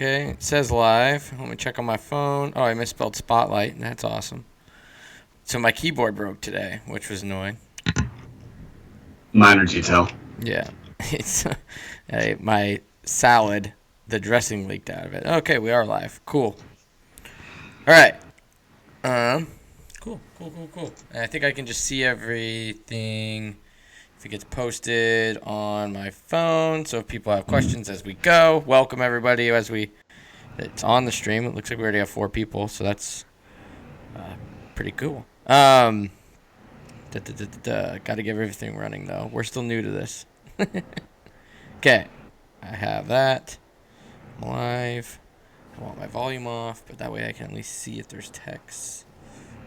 Okay, it says live. Let me check on my phone. Oh, I misspelled spotlight. That's awesome. So my keyboard broke today, which was annoying. Minor detail. Yeah. It's my salad, the dressing leaked out of it. Okay, we are live. Cool. All right. Cool. And I think I can just see everything if it gets posted on my phone. So if people have questions as we go, welcome everybody it's on the stream. It looks like we already have 4 people, so that's pretty cool. Got to give everything running though. We're still new to this. Okay, I have that. I'm live. I want my volume off, but that way I can at least see if there's text.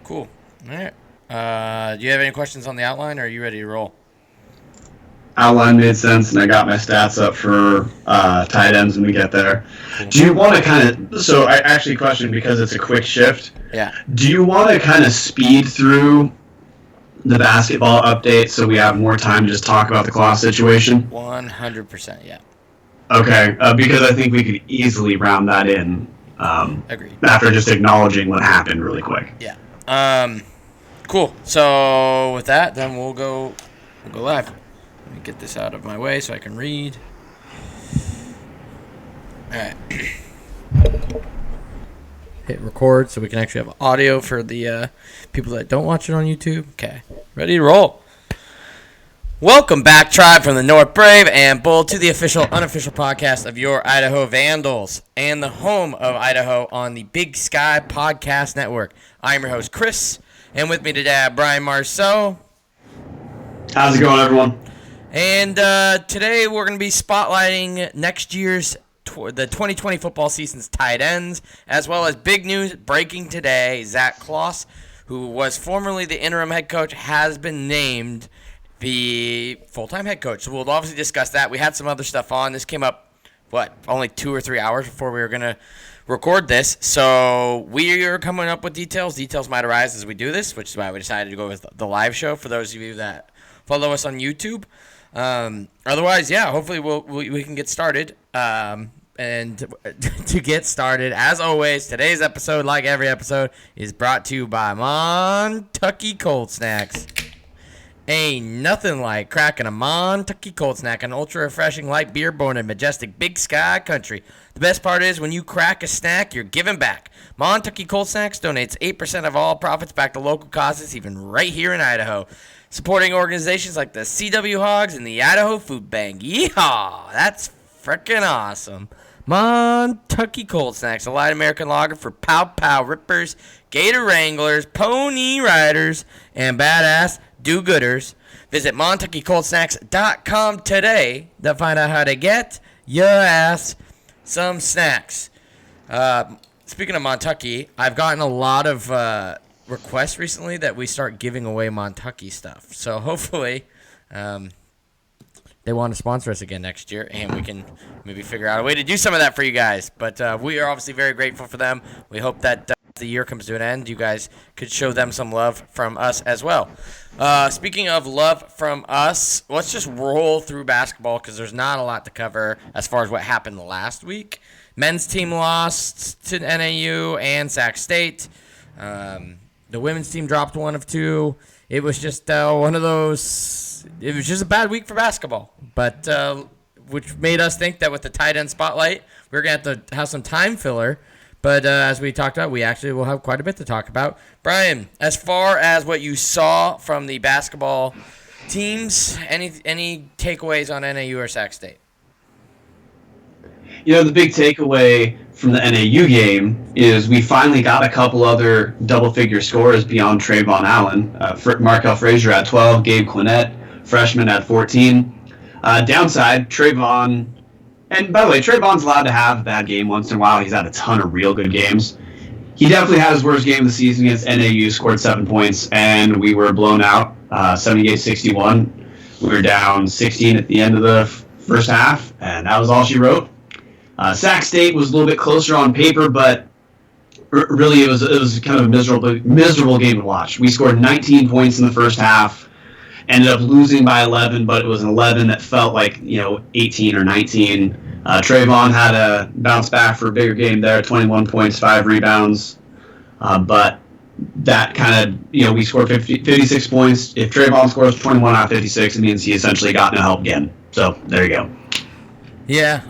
Cool. All right. Do you have any questions on the outline, or are you ready to roll? Outline made sense, and I got my stats up for tight ends when we get there. Cool. Do you want to kind of... So I actually question, because it's a quick shift. Yeah. Do you want to kind of speed through the basketball update so we have more time to just talk about the Claus situation? 100%, yeah. Okay, because I think we could easily round that in. Agreed. After just acknowledging what happened really quick. Yeah. Cool. So with that, then we'll go live. Let me get this out of my way so I can read. All right. Hit record so we can actually have audio for the people that don't watch it on YouTube. Okay. Ready to roll. Welcome back, tribe from the North Brave and Bull, to the official, unofficial podcast of your Idaho Vandals and the home of Idaho on the Big Sky Podcast Network. I'm your host, Chris, and with me today I have Brian Marceau. How's it going, everyone? And today we're going to be spotlighting next year's the 2020 football season's tight ends, as well as big news breaking today. Claus, who was formerly the interim head coach, has been named the full-time head coach. So we'll obviously discuss that. We had some other stuff on. This came up, only 2 or 3 hours before we were going to record this. So we are coming up with details. Details might arise as we do this, which is why we decided to go with the live show for those of you that follow us on YouTube. Otherwise, yeah, hopefully we can get started. And to get started, as always, today's episode, like every episode, is brought to you by Montucky Cold Snacks. Ain't nothing like cracking a Montucky Cold Snack, an ultra-refreshing light beer born in majestic Big Sky country. The best part is when you crack a snack, you're giving back. Montucky Cold Snacks donates 8% of all profits back to local causes, even right here in Idaho, supporting organizations like the CW Hogs and the Idaho Food Bank. Yeehaw! That's freaking awesome. Montucky Cold Snacks, a light American lager for pow-pow rippers, gator wranglers, pony riders, and badass do-gooders. Visit MontuckyColdSnacks.com today to find out how to get your ass some snacks. Speaking of Montucky, I've gotten a lot of requests recently that we start giving away Montucky stuff. So hopefully they want to sponsor us again next year, and we can maybe figure out a way to do some of that for you guys. But we are obviously very grateful for them. We hope that the year comes to an end, you guys could show them some love from us as well. Speaking of love from us, let's just roll through basketball because there's not a lot to cover as far as what happened last week. Men's team lost to NAU and Sac State. The women's team dropped 1 of 2. It was just one of those. It was just a bad week for basketball, but which made us think that with the tight end spotlight, we're going to have some time filler. But as we talked about, we actually will have quite a bit to talk about. Brian, as far as what you saw from the basketball teams, any takeaways on NAU or Sac State? You know, the big takeaway from the NAU game is we finally got a couple other double-figure scorers beyond Trayvon Allen. Markel Frazier at 12, Gabe Quinnett, freshman at 14. Downside, Trayvon... And by the way, Trayvon's allowed to have a bad game once in a while. He's had a ton of real good games. He definitely had his worst game of the season against NAU, scored 7 points, and we were blown out 78-61. We were down 16 at the end of the first half, and that was all she wrote. Sac State was a little bit closer on paper, but really it was kind of a miserable game to watch. We scored 19 points in the first half, ended up losing by 11, but it was an 11 that felt like 18 or 19 Trayvon had a bounce back for a bigger game there, 21 points, 5 rebounds. But that kind of, we scored 56 points. If Trayvon scores 21 out of 56, it means he essentially got no help again. So there you go. Yeah.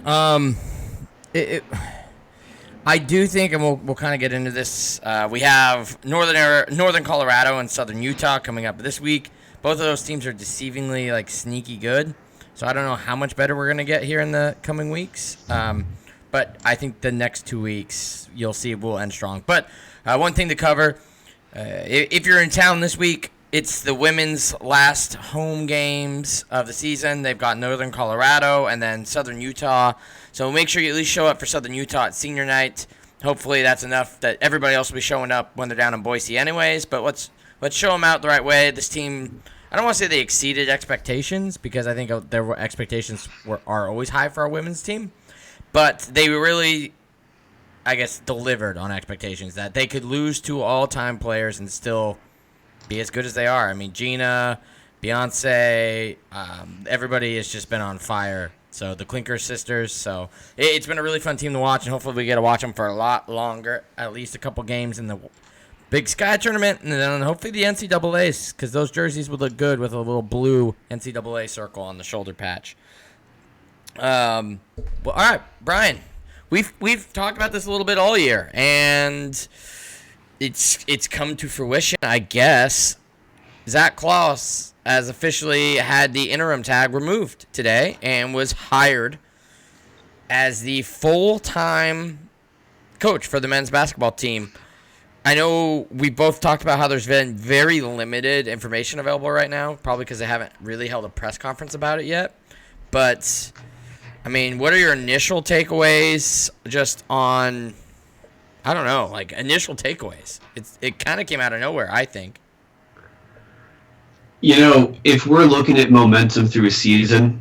I do think, and we'll kind of get into this. We have Northern Colorado and Southern Utah coming up this week. Both of those teams are deceivingly sneaky good. So I don't know how much better we're gonna get here in the coming weeks. But I think the next 2 weeks you'll see we'll end strong. But one thing to cover, if you're in town this week, it's the women's last home games of the season. They've got Northern Colorado and then Southern Utah. So make sure you at least show up for Southern Utah at senior night. Hopefully that's enough that everybody else will be showing up when they're down in Boise anyways. But let's show them out the right way. This team, I don't want to say they exceeded expectations because I think their expectations are always high for our women's team. But they really, I guess, delivered on expectations that they could lose to all-time players and still be as good as they are. I mean, Gina, Beyonce, everybody has just been on fire. So the Clinker sisters. So it's been a really fun team to watch, and hopefully we get to watch them for a lot longer, at least a couple games in the Big Sky tournament, and then hopefully the NCAAs, because those jerseys would look good with a little blue NCAA circle on the shoulder patch. Well, all right, Brian, we've talked about this a little bit all year, and it's come to fruition, I guess. Zach Claus has officially had the interim tag removed today and was hired as the full-time coach for the men's basketball team. I know we both talked about how there's been very limited information available right now, probably because they haven't really held a press conference about it yet. But, I mean, what are your initial takeaways just on, I don't know, initial takeaways? It kind of came out of nowhere, I think. If we're looking at momentum through a season,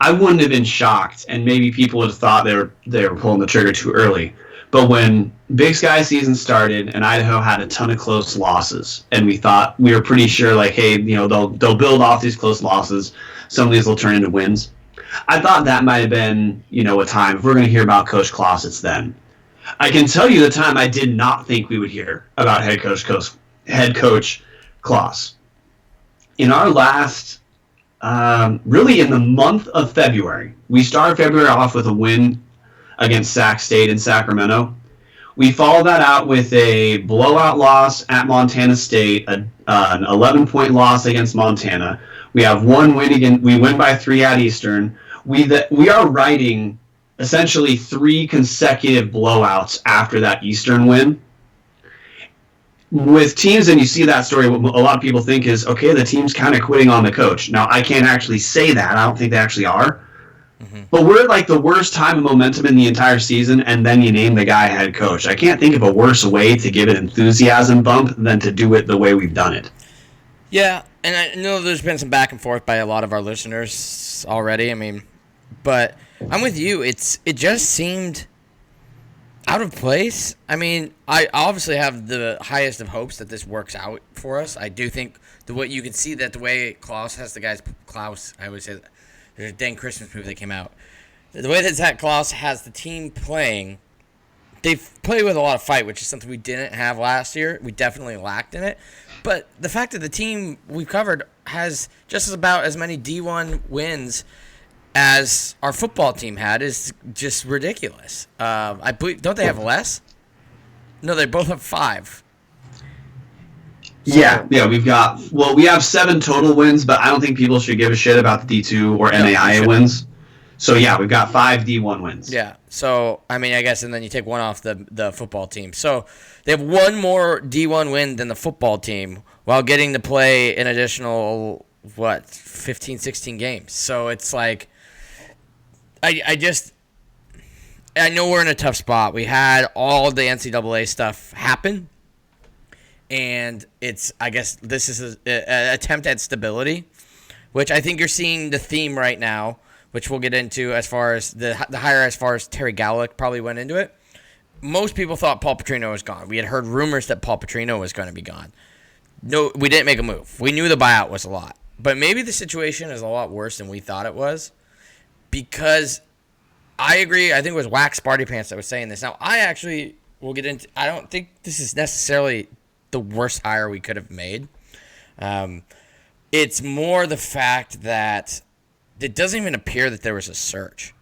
I wouldn't have been shocked, and maybe people would have thought they were pulling the trigger too early. But when Big Sky season started and Idaho had a ton of close losses, and we were pretty sure, hey, they'll build off these close losses. Some of these will turn into wins. I thought that might have been, a time. If we're going to hear about Coach Claus, it's then. I can tell you the time I did not think we would hear about head coach Claus. In our last, really in the month of February, we started February off with a win against Sac State in Sacramento. We followed that out with a blowout loss at Montana State, an 11-point loss against Montana. We have one win again. We win by 3 at Eastern. We are riding essentially 3 consecutive blowouts after that Eastern win. With teams, and you see that story, what a lot of people think is, okay, the team's kind of quitting on the coach. Now, I can't actually say that. I don't think they actually are. Mm-hmm. But we're at the worst time of momentum in the entire season, and then you name the guy head coach. I can't think of a worse way to give an enthusiasm bump than to do it the way we've done it. Yeah, and I know there's been some back and forth by a lot of our listeners already. I mean, but I'm with you. It just seemed out of place. I mean, I obviously have the highest of hopes that this works out for us. I do think you can see that the way Claus has the guys. Claus, I always say that. There's a dang Christmas movie that came out. The way that Zach Claus has the team playing, they've played with a lot of fight, which is something we didn't have last year. We definitely lacked in it. But the fact that the team we've covered has just about as many D1 wins as our football team had is just ridiculous. I believe, don't they have less? No, they both have 5. Yeah, we have 7 total wins, but I don't think people should give a shit about the D2 or NAIA wins. So yeah, we've got 5 D1 wins. Yeah. So I mean, I guess, and then you take one off the football team. So they have one more D1 win than the football team, while getting to play an additional 15, 16 games. So it's I know we're in a tough spot. We had all the NCAA stuff happen. And I guess this is an attempt at stability, which I think you're seeing the theme right now, which we'll get into as far as the hire as far as Terry Gallagher probably went into it. Most people thought Paul Petrino was gone. We had heard rumors that Paul Petrino was going to be gone. No, we didn't make a move. We knew the buyout was a lot. But maybe the situation is a lot worse than we thought it was, because I agree. I think it was Wax Sparty Pants that was saying this. Now, I actually will get into. I don't think this is necessarily the worst hire we could have made. It's more the fact that it doesn't even appear that there was a search,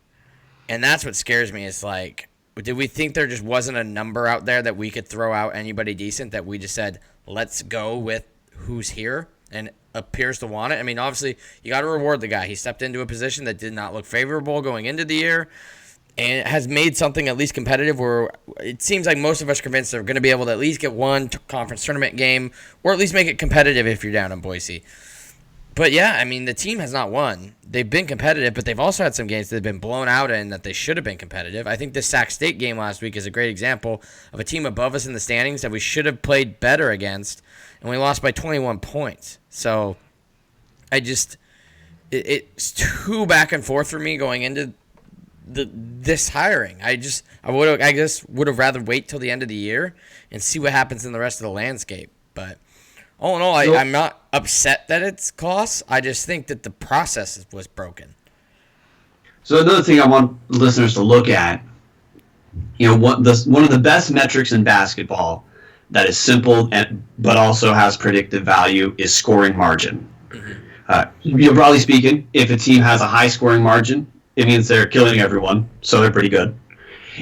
and that's what scares me. Is like, did we think there just wasn't a number out there that we could throw out anybody decent that we just said, let's go with who's here and appears to want it? I mean, obviously, you got to reward the guy. He stepped into a position that did not look favorable going into the year and has made something at least competitive where it seems like most of us are convinced they're going to be able to at least get one conference tournament game or at least make it competitive if you're down in Boise. But, yeah, I mean, the team has not won. They've been competitive, but they've also had some games that have been blown out in that they should have been competitive. I think the Sac State game last week is a great example of a team above us in the standings that we should have played better against, and we lost by 21 points. So I just it's too back and forth for me going into this hiring. I guess would have rather wait till the end of the year and see what happens in the rest of the landscape. But all in all, I'm not upset that it's Claus. I just think that the process was broken. So another thing I want listeners to look at, one of the best metrics in basketball that is simple but also has predictive value is scoring margin. Mm-hmm. Broadly speaking, if a team has a high scoring margin, it means they're killing everyone, so they're pretty good.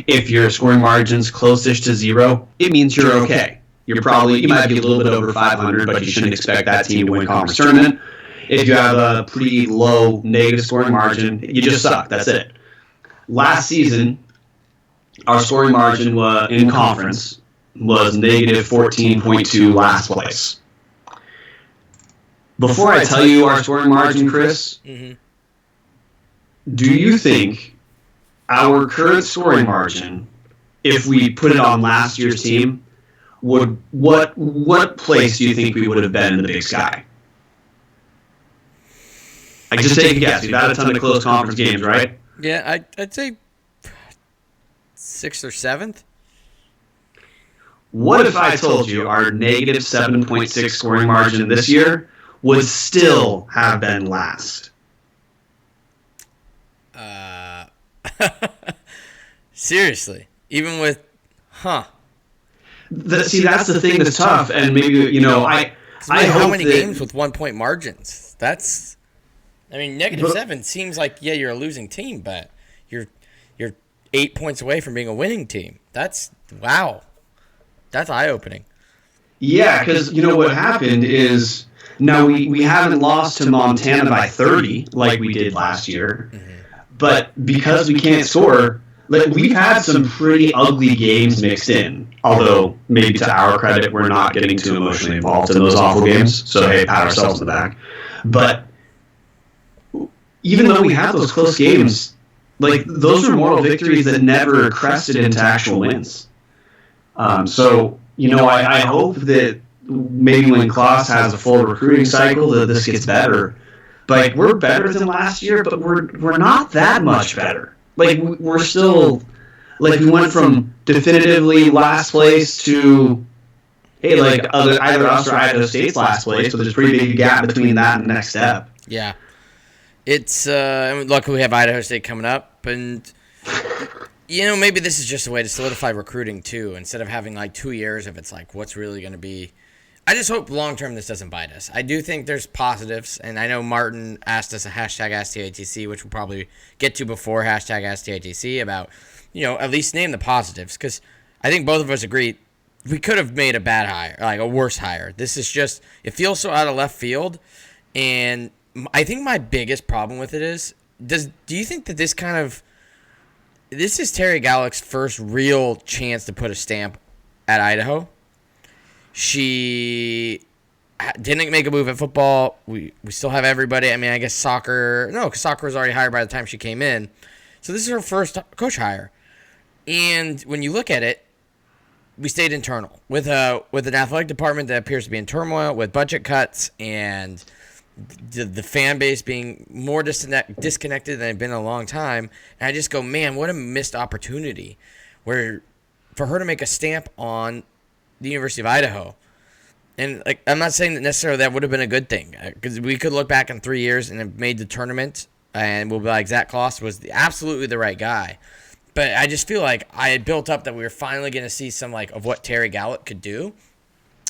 If your scoring margin's close-ish to zero, it means you're okay. You might be a little bit over 500, but you shouldn't expect that team to win conference tournament. If you have a pretty low negative scoring margin, you just suck. That's it. Last season, our scoring margin in conference was negative 14.2 last place. Before I tell you our scoring margin, Chris, mm-hmm. Do you think our current scoring margin, if we put it on last year's team, what place do you think we would have been in the Big Sky? Just take a guess. We've had a ton of close conference games, right? Yeah, I'd say 6th or 7th. What if I told you our negative 7.6 scoring margin this year would still have been last? Seriously, even with, that's the thing that's tough, and maybe I hope how many games with 1 point margins? Negative 7 seems like you're a losing team, but you're 8 points away from being a winning team. That's wow, that's eye opening. Yeah, because what happened is now we haven't lost to Montana by 30 like we did last year. Mm-hmm. But because we can't score, we've had some pretty ugly games mixed in. Although, maybe to our credit, we're not getting too emotionally involved in those awful games. So, hey, pat ourselves in the back. But even though we had those close games, those were moral victories that never crested into actual wins. I hope that maybe when Claus has a full recruiting cycle, that this gets better. But we're better than last year, but we're not that much better. We're still we went from definitively last place to either us or Idaho State's last place, so there's a pretty big gap between that and the next step. Yeah, it's luckily we have Idaho State coming up, and maybe this is just a way to solidify recruiting too, instead of having 2 years of it's what's really going to be. I just hope long-term this doesn't bite us. I do think there's positives, and I know Martin asked us a #AskTATC, which we'll probably get to before #AskTATC, about, at least name the positives, because I think both of us agree we could have made a bad hire, a worse hire. This is just, it feels so out of left field, and I think my biggest problem with it is, do you think that this is Terry Gallick's first real chance to put a stamp at Idaho? She didn't make a move at football. We still have everybody. I guess soccer. No, because soccer was already hired by the time she came in. So this is her first coach hire. And when you look at it, we stayed internal with an athletic department that appears to be in turmoil, with budget cuts and the fan base being more disconnected than they've been in a long time. And I just go, man, what a missed opportunity for her to make a stamp on the University of Idaho. And I'm not saying that necessarily that would have been a good thing, because we could look back in 3 years and have made the tournament and we'll be like, Zach Claus was absolutely the right guy. But I just feel like I had built up that we were finally going to see some of what Terry Gallup could do,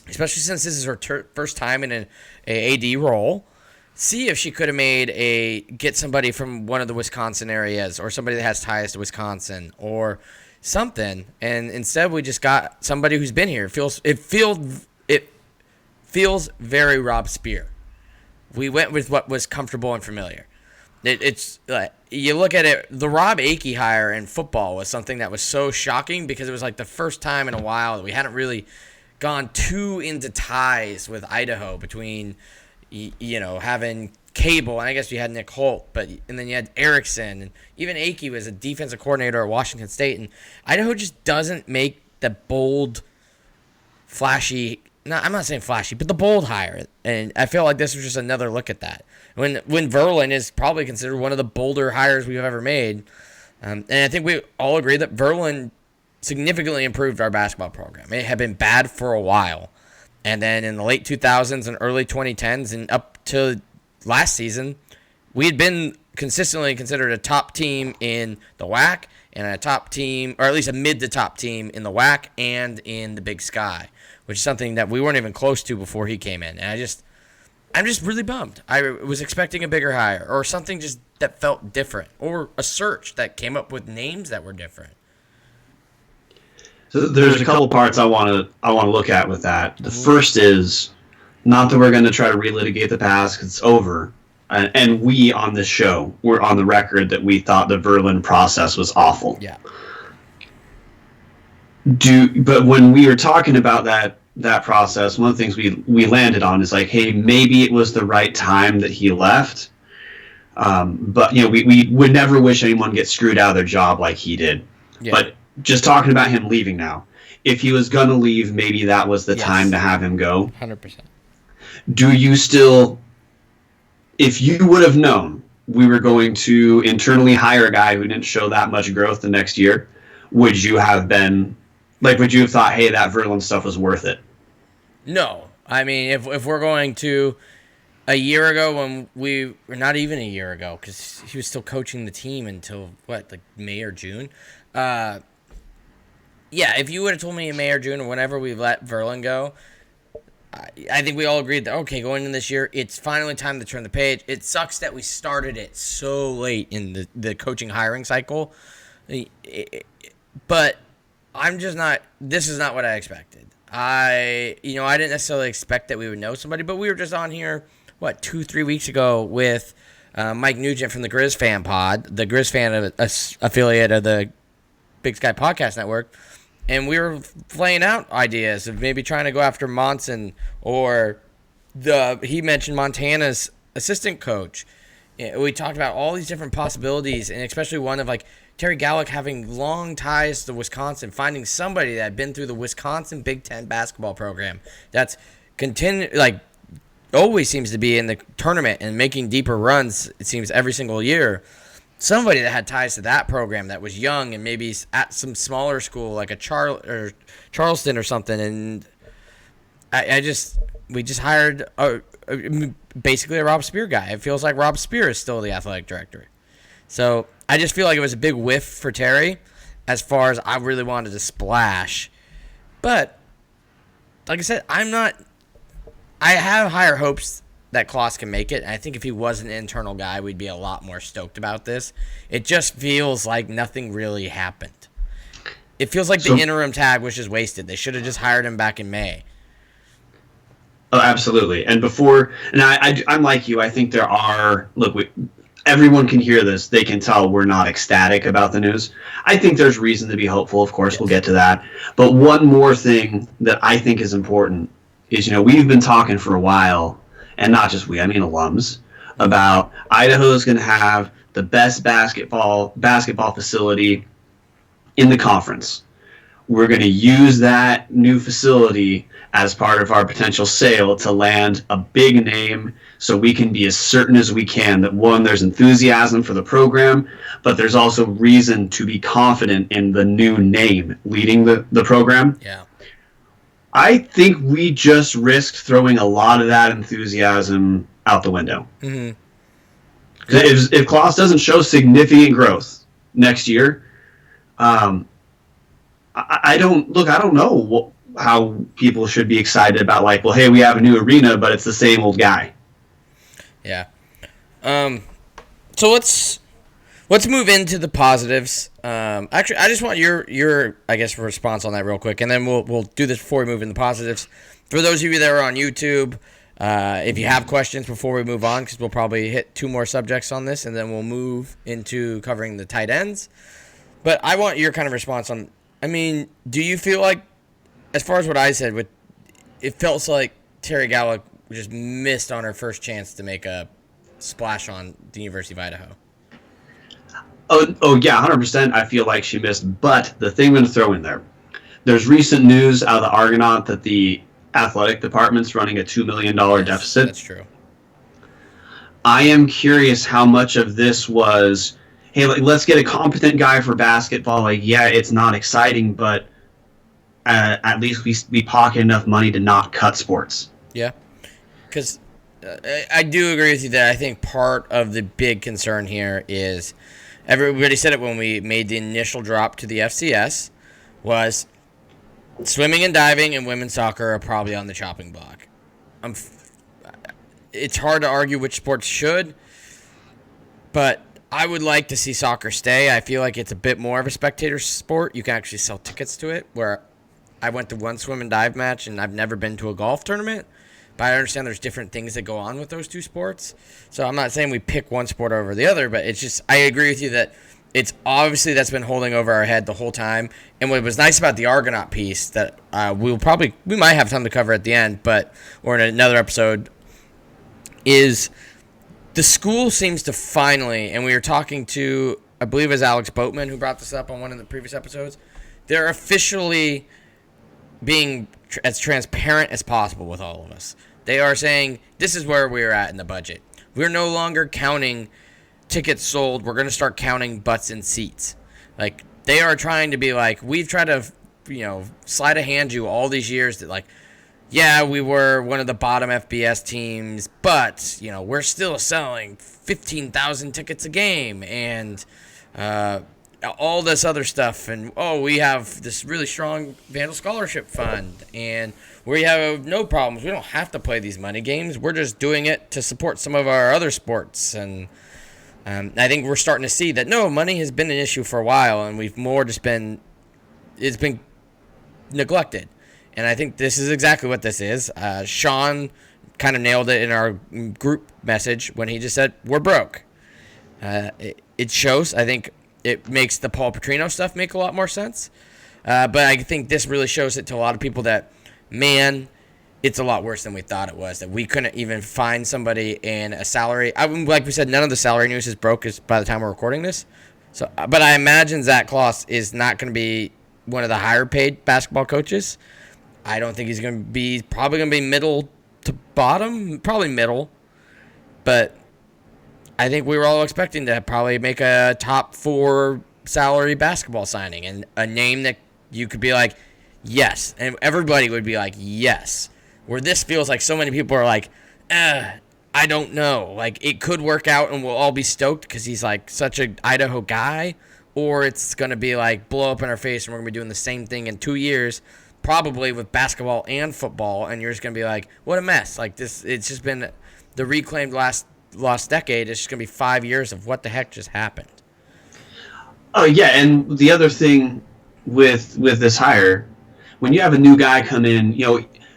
especially since this is her first time in an AD role. See if she could have get somebody from one of the Wisconsin areas or somebody that has ties to Wisconsin or something. And instead we just got somebody who's been here. It feels very Rob Spear. We went with what was comfortable and familiar. It's you look at it, the Rob Akey hire in football was something that was so shocking because it was the first time in a while that we hadn't really gone too into ties with Idaho between, having Cable, and I guess you had Nick Holt, and then you had Erickson, and even Akey was a defensive coordinator at Washington State, and Idaho just doesn't make the bold, flashy. No, I'm not saying flashy, but the bold hire, and I feel like this was just another look at that. When Verlin is probably considered one of the bolder hires we've ever made, and I think we all agree that Verlin significantly improved our basketball program. It had been bad for a while, and then in the late 2000s and early 2010s and up to last season, we had been consistently considered a top team in the WAC and a top team, or at least a mid to top team in the WAC and in the Big Sky, which is something that we weren't even close to before he came in. And I'm just really bummed. I was expecting a bigger hire or something just that felt different, or a search that came up with names that were different. So there's a couple parts I want to look at with that. The first is not that we're going to try to relitigate the past because it's over. And we on this show, we're on the record that we thought the Verlin process was awful. Yeah. But when we were talking about that process, one of the things we landed on is hey, maybe it was the right time that he left. But we would never wish anyone get screwed out of their job like he did. Yeah. But just talking about him leaving now, if he was going to leave, maybe that was the time to have him go. 100%. Do you still, if you would have known we were going to internally hire a guy who didn't show that much growth the next year, would you have thought, hey, that Verlin stuff was worth it? No. I mean, if we're going to a year ago or not even a year ago, because he was still coaching the team until, May or June? Yeah, if you would have told me in May or June or whenever we let Verlin go, I think we all agreed that, okay, going into this year, it's finally time to turn the page. It sucks that we started it so late in the coaching hiring cycle. But I'm just not – this is not what I expected. I didn't necessarily expect that we would know somebody, but we were just on here, 2-3 weeks ago with Mike Nugent from the Grizz Fan Pod, the Grizz Fan affiliate of the Big Sky Podcast Network, and we were laying out ideas of maybe trying to go after Monson, or he mentioned Montana's assistant coach. We talked about all these different possibilities, and especially one of Terry Gallup having long ties to Wisconsin, finding somebody that had been through the Wisconsin Big Ten basketball program that's always seems to be in the tournament and making deeper runs, it seems, every single year. Somebody that had ties to that program that was young and maybe at some smaller school like a Charleston or something, and we just hired basically a Rob Spear guy. It feels like Rob Spear is still the athletic director. So I just feel like it was a big whiff for Terry as far as I really wanted to splash. But like I said, I have higher hopes that Claus can make it. And I think if he was an internal guy, we'd be a lot more stoked about this. It just feels like nothing really happened. It feels like the interim tag was just wasted. They should have just hired him back in May. Oh, absolutely. And I'm like you. I think there are. Everyone can hear this. They can tell we're not ecstatic about the news. I think there's reason to be hopeful. Of course, yes. We'll get to that. But one more thing that I think is important is, we've been talking for a while, and not just we, I mean alums, about Idaho's going to have the best basketball facility in the conference. We're going to use that new facility as part of our potential sale to land a big name so we can be as certain as we can that, one, there's enthusiasm for the program, but there's also reason to be confident in the new name leading the program. Yeah. I think we just risked throwing a lot of that enthusiasm out the window. Mm-hmm. If Claus doesn't show significant growth next year, I don't know how people should be excited about, like, well, hey, we have a new arena, but it's the same old guy. Yeah. So let's move into the positives. Actually, I just want your I guess response on that real quick, and then we'll do this before we move into the positives. For those of you that are on YouTube, if you have questions before we move on, because we'll probably hit 2 more subjects on this, and then we'll move into covering the tight ends. But I want your kind of response on. I mean, do you feel like, as far as what I said, it felt like Terry Gallick just missed on her first chance to make a splash on the University of Idaho? Oh yeah, 100%. I feel like she missed. But the thing I'm going to throw in there's recent news out of the Argonaut that the athletic department's running a $2 million deficit. That's true. I am curious how much of this was, hey, let's get a competent guy for basketball. Like, yeah, it's not exciting, but at least we pocket enough money to not cut sports. Yeah, because I do agree with you that I think part of the big concern here is, everybody said it when we made the initial drop to the FCS, was swimming and diving and women's soccer are probably on the chopping block. It's hard to argue which sports should, but I would like to see soccer stay. I feel like it's a bit more of a spectator sport. You can actually sell tickets to it, where I went to one swim and dive match, and I've never been to a golf tournament, but I understand there's different things that go on with those 2 sports. So I'm not saying we pick one sport over the other, but it's just, I agree with you that it's obviously that's been holding over our head the whole time. And what was nice about the Argonaut piece that we might have time to cover at the end, or in another episode, is the school seems to finally, and we were talking to, I believe it was Alex Boatman who brought this up on one of the previous episodes, they're officially being as transparent as possible with all of us. They are saying, this is where we're at in the budget. We're no longer counting tickets sold. We're going to start counting butts in seats. Like, they are trying to be like, we've tried to, sleight of hand you all these years that, like, yeah, we were one of the bottom FBS teams, but, we're still selling 15,000 tickets a game and all this other stuff. And, we have this really strong Vandal Scholarship Fund, and we have no problems. We don't have to play these money games. We're just doing it to support some of our other sports. And I think we're starting to see that, no, money has been an issue for a while, and we've more just been – it's been neglected. And I think this is exactly what this is. Sean kind of nailed it in our group message when he just said, we're broke. It shows. I think it makes the Paul Petrino stuff make a lot more sense. But I think this really shows it to a lot of people that, man, it's a lot worse than we thought it was, that we couldn't even find somebody in a salary. Like we said, none of the salary news is broke by the time we're recording this. So, but I imagine Zach Claus is not going to be one of the higher paid basketball coaches. I don't think he's going to be, probably going to be middle to bottom, probably middle. But I think we were all expecting to probably make a top 4 salary basketball signing, and a name that you could be like, yes. And everybody would be like, yes. Where this feels like so many people are like, I don't know. Like, it could work out and we'll all be stoked because he's like such an Idaho guy. Or it's going to be like blow up in our face and we're going to be doing the same thing in 2 years, probably with basketball and football, and you're just going to be like, what a mess. Like, this, it's just been the reclaimed lost decade. It's just going to be 5 years of what the heck just happened. Oh, yeah, and the other thing with this hire, when you have a new guy come in,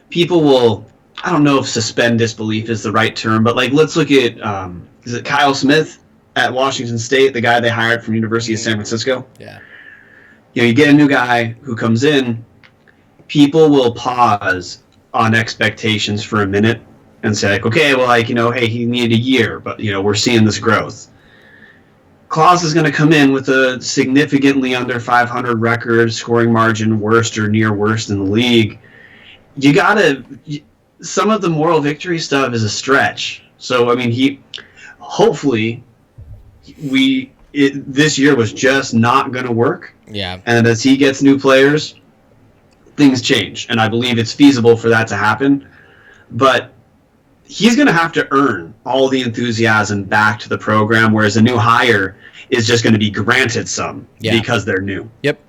people will, I don't know if suspend disbelief is the right term, but, like, let's look at, is it Kyle Smith at Washington State, the guy they hired from University of San Francisco? Yeah. You get a new guy who comes in, people will pause on expectations for a minute and say, like, okay, well, like, hey, he needed a year, but, we're seeing this growth. Claus is going to come in with a significantly under 500 record, scoring margin worst or near worst in the league. You got to – some of the moral victory stuff is a stretch. So, I mean, hopefully this year was just not going to work. Yeah. And as he gets new players, things change. And I believe it's feasible for that to happen. But he's going to have to earn all the enthusiasm back to the program, whereas a new hire is just going to be granted some because they're new. Yep.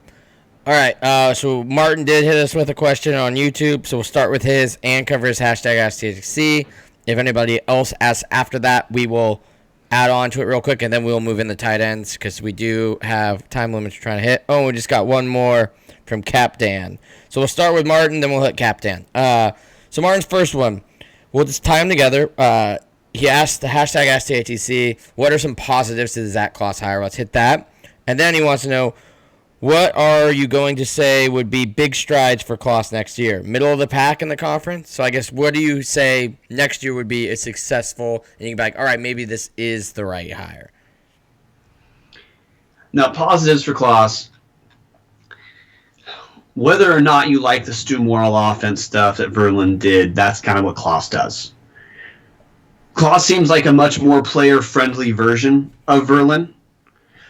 All right. So Martin did hit us with a question on YouTube, so we'll start with his and cover his hashtag AskTHC. If anybody else asks after that, we will add on to it real quick, and then we'll move into tight ends because we do have time limits we're trying to hit. Oh, we just got one more from Cap Dan. So we'll start with Martin, then we'll hit Cap Dan. So Martin's first one, we'll just tie them together. He asked the hashtag AskTHC, what are some positives to the Zach Claus hire? Let's hit that. And then he wants to know, what are you going to say would be big strides for Claus next year? Middle of the pack in the conference? So I guess what do you say next year would be a successful, and you can be like, all right, maybe this is the right hire. Now, positives for Claus, whether or not you like the Stu Morrill offense stuff that Verlin did, that's kind of what Claus does. Claus seems like a much more player-friendly version of Verlin.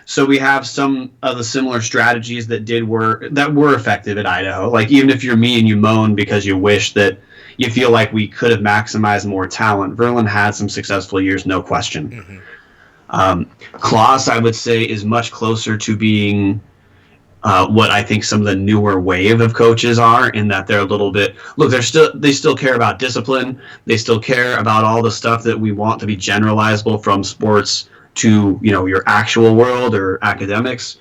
So we have some of the similar strategies that were effective at Idaho. Like, even if you're me and you moan because you wish that you feel like we could have maximized more talent, Verlin had some successful years, no question. Claus, I would say, is much closer to being what I think some of the newer wave of coaches are, in that they're a little bit, look, they still care about discipline. They still care about all the stuff that we want to be generalizable from sports to, your actual world or academics,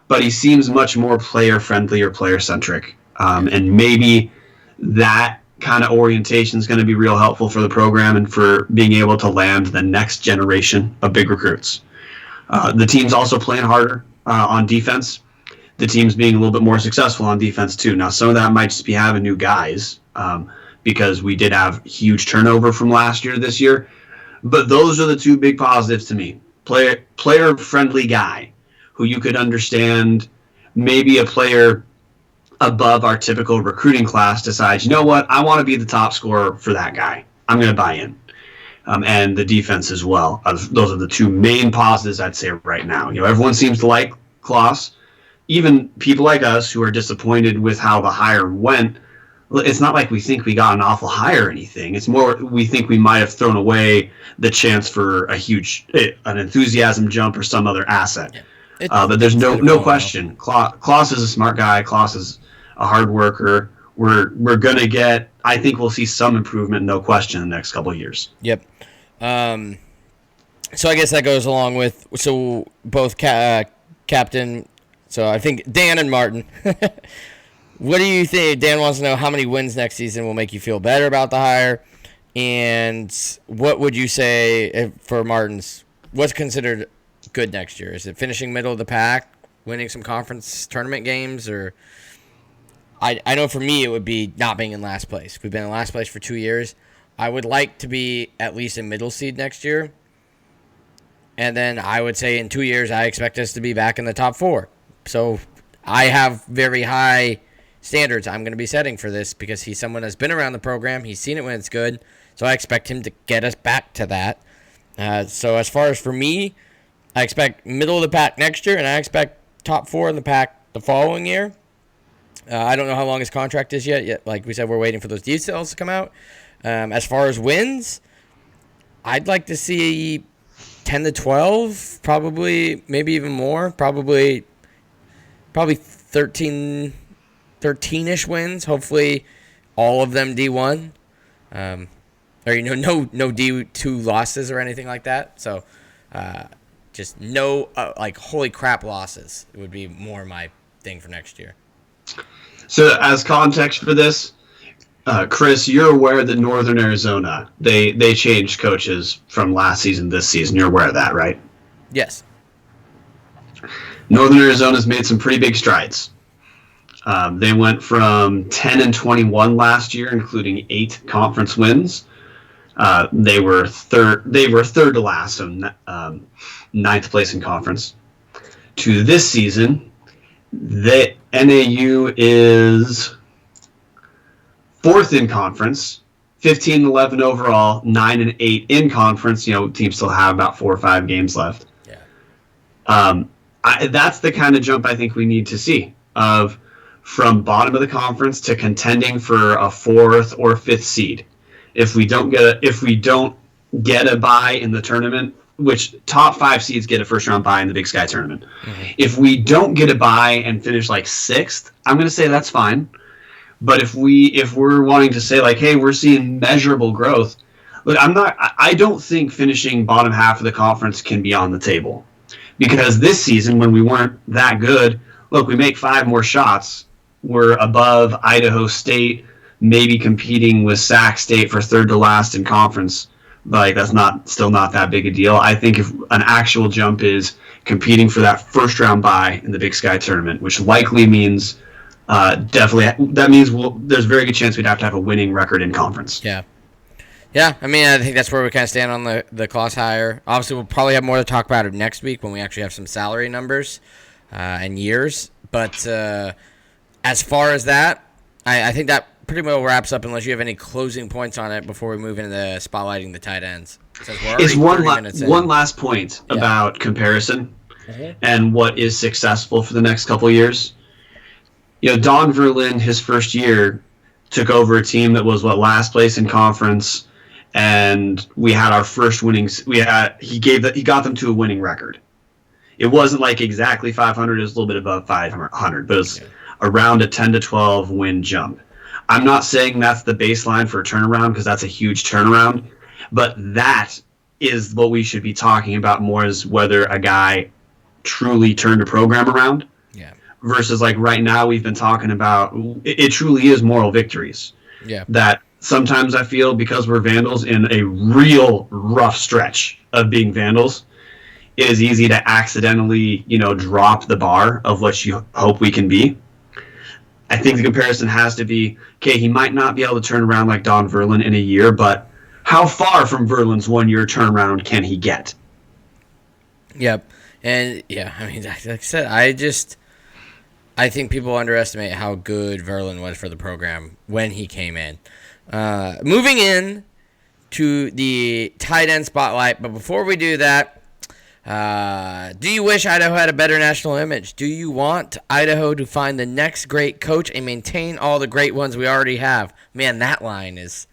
but he seems much more player friendly or player centric, and maybe that kind of orientation is going to be real helpful for the program and for being able to land the next generation of big recruits. The team's also playing harder on defense. The team's being a little bit more successful on defense too. Now, some of that might just be having new guys, because we did have huge turnover from last year to this year, but those are the two big positives to me. Player-friendly guy who you could understand, maybe a player above our typical recruiting class decides, you know what, I want to be the top scorer for that guy. I'm going to buy in. And the defense as well. Those are the two main positives I'd say right now. Everyone seems to like Claus. Even people like us who are disappointed with how the hire went, it's not like we think we got an awful hire or anything. It's more we think we might have thrown away the chance for an enthusiasm jump or some other asset. But there's no question. Claus is a smart guy. Claus is a hard worker. We're going to get, I think we'll see some improvement, no question, in the next couple of years. Yep. So I guess that goes along with, so both Captain, so I think Dan and Martin. What do you think? Dan wants to know how many wins next season will make you feel better about the hire. And what would you say for Martin's, what's considered good next year? Is it finishing middle of the pack, winning some conference tournament games? Or I know for me it would be not being in last place. We've been in last place for 2 years. I would like to be at least a middle seed next year. And then I would say in 2 years I expect us to be back in the top 4. So I have very high standards I'm going to be setting for this because he's someone that's been around the program. He's seen it when it's good. So I expect him to get us back to that. So as far as for me, I expect middle of the pack next year, and I expect top 4 in the pack the following year. I don't know how long his contract is yet. Like we said, we're waiting for those details to come out. As far as wins, I'd like to see 10 to 12, probably, maybe even more. Probably 13-ish wins. Hopefully, all of them D1, or no D2 losses or anything like that. So, just no like holy crap losses. It would be more my thing for next year. So, as context for this, Chris, you're aware that Northern Arizona they changed coaches from last season to this season. You're aware of that, right? Yes. Northern Arizona's made some pretty big strides. They went from 10-21 last year, including 8 conference wins. They were third to last, so 9th place in conference. To this season, the NAU is 4th in conference, 15-11 overall, 9-8 in conference. Teams still have about 4 or 5 games left. Yeah. That's the kind of jump I think we need to see, from bottom of the conference to contending for a 4th or 5th seed. If we don't get a bye in the tournament, which top 5 seeds get a first round bye in the Big Sky tournament. Mm-hmm. If we don't get a bye and finish like 6th, I'm going to say that's fine. But if we're wanting to say like, hey, we're seeing measurable growth, look, I don't think finishing bottom half of the conference can be on the table. Because this season, when we weren't that good, look, we make 5 more shots. We're above Idaho State, maybe competing with Sac State for 3rd to last in conference. Like, that's still not that big a deal. I think if an actual jump is competing for that first round bye in the Big Sky tournament, which likely means definitely that means there's a very good chance we'd have to have a winning record in conference. Yeah. Yeah, I mean, I think that's where we kind of stand on the Claus hire. Obviously, we'll probably have more to talk about it next week when we actually have some salary numbers and years. But as far as that, I think that pretty well wraps up unless you have any closing points on it before we move into spotlighting the tight ends. It's one last point about comparison and what is successful for the next couple of years. Don Verlin, his first year, took over a team that was last place in conference, and we had our first winnings. He got them to a winning record. It wasn't like exactly 500; it was a little bit above 500, but it was around a 10 to 12 win jump. I'm not saying that's the baseline for a turnaround because that's a huge turnaround, but that is what we should be talking about more, is whether a guy truly turned a program around. Yeah. Versus like right now we've been talking about, it truly is moral victories. Yeah. That sometimes I feel because we're Vandals in a real rough stretch of being Vandals, it is easy to accidentally, drop the bar of what you hope we can be. I think the comparison has to be, okay, he might not be able to turn around like Don Verlin in a year, but how far from Verlin's 1 year turnaround can he get? Yep. And yeah, I mean, like I said, I think people underestimate how good Verlin was for the program when he came in. Moving in to the tight end spotlight, but before we do that, do you wish Idaho had a better national image? Do you want Idaho to find the next great coach and maintain all the great ones we already have? Man, that line is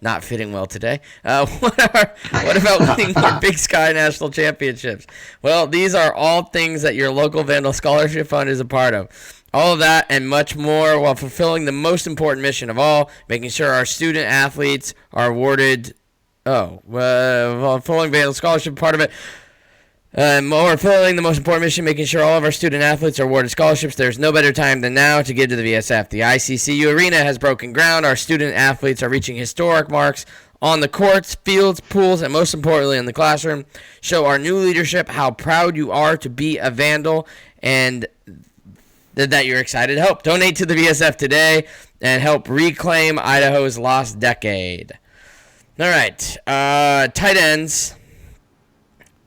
not fitting well today. What about winning more Big Sky national championships? Well, these are all things that your local Vandal Scholarship Fund is a part of. All of that and much more while fulfilling the most important mission of all, making sure our student athletes are awarded. Fulfilling Vandal Scholarship, part of it. We're fulfilling the most important mission, making sure all of our student athletes are awarded scholarships. There's no better time than now to give to the VSF. The ICCU Arena has broken ground. Our student athletes are reaching historic marks on the courts, fields, pools, and most importantly in the classroom. Show our new leadership how proud you are to be a Vandal and that you're excited to help. Donate to the VSF today and help reclaim Idaho's lost decade. All right, tight ends.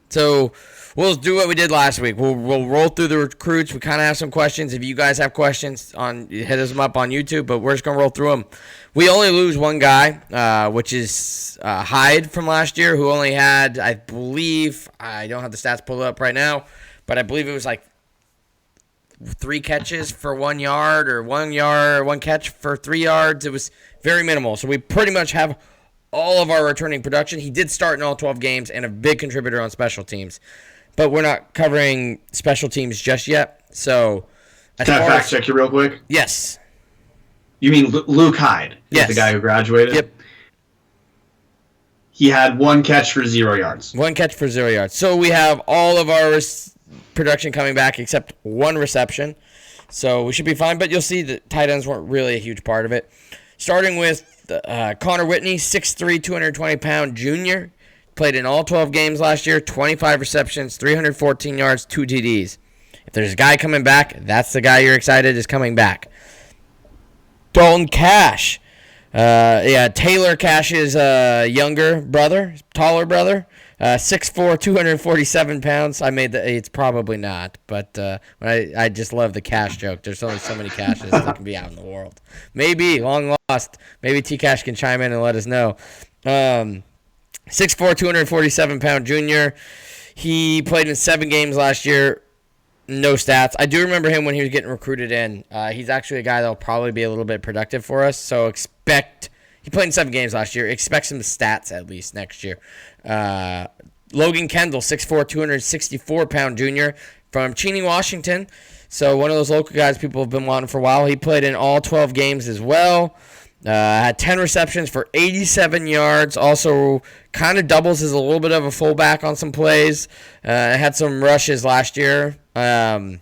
So we'll do what we did last week. We'll roll through the recruits. We kind of have some questions. If you guys have questions, hit us up on YouTube, but we're just going to roll through them. We only lose one guy, which is Hyde from last year, who only had, I believe, I don't have the stats pulled up right now, but I believe it was like 3 catches for 1 yard or 1 catch for 3 yards. It was very minimal. So we pretty much have all of our returning production. He did start in all 12 games and a big contributor on special teams. But we're not covering special teams just yet. So, can I fact check you real quick? Yes. You mean Luke Hyde? Yes. The guy who graduated? Yep. He had 1 catch for 0 yards. 1 catch for 0 yards. So we have all of our production coming back except 1 reception. So we should be fine. But you'll see the tight ends weren't really a huge part of it. Starting with Connor Whitney, 6'3", 220-pound junior. Played in all 12 games last year, 25 receptions, 314 yards, 2 TDs. If there's a guy coming back, that's the guy you're excited is coming back. Dalton Cash. Taylor Cash's younger brother, taller brother. 6'4", 247 pounds. I made it's probably not, but I just love the Cash joke. There's only so many Cashes that can be out in the world. Maybe, long lost. Maybe T-Cash can chime in and let us know. 6'4", 247-pound junior. He played in 7 games last year. No stats. I do remember him when he was getting recruited in. He's actually a guy that will probably be a little bit productive for us, so expect He played in 7 games last year. Expect some stats at least next year. Logan Kendall, 6'4", 264-pound junior from Cheney, Washington. So one of those local guys people have been wanting for a while. He played in all 12 games as well. Had 10 receptions for 87 yards. Also kind of doubles as a little bit of a fullback on some plays. Had some rushes last year. Hayden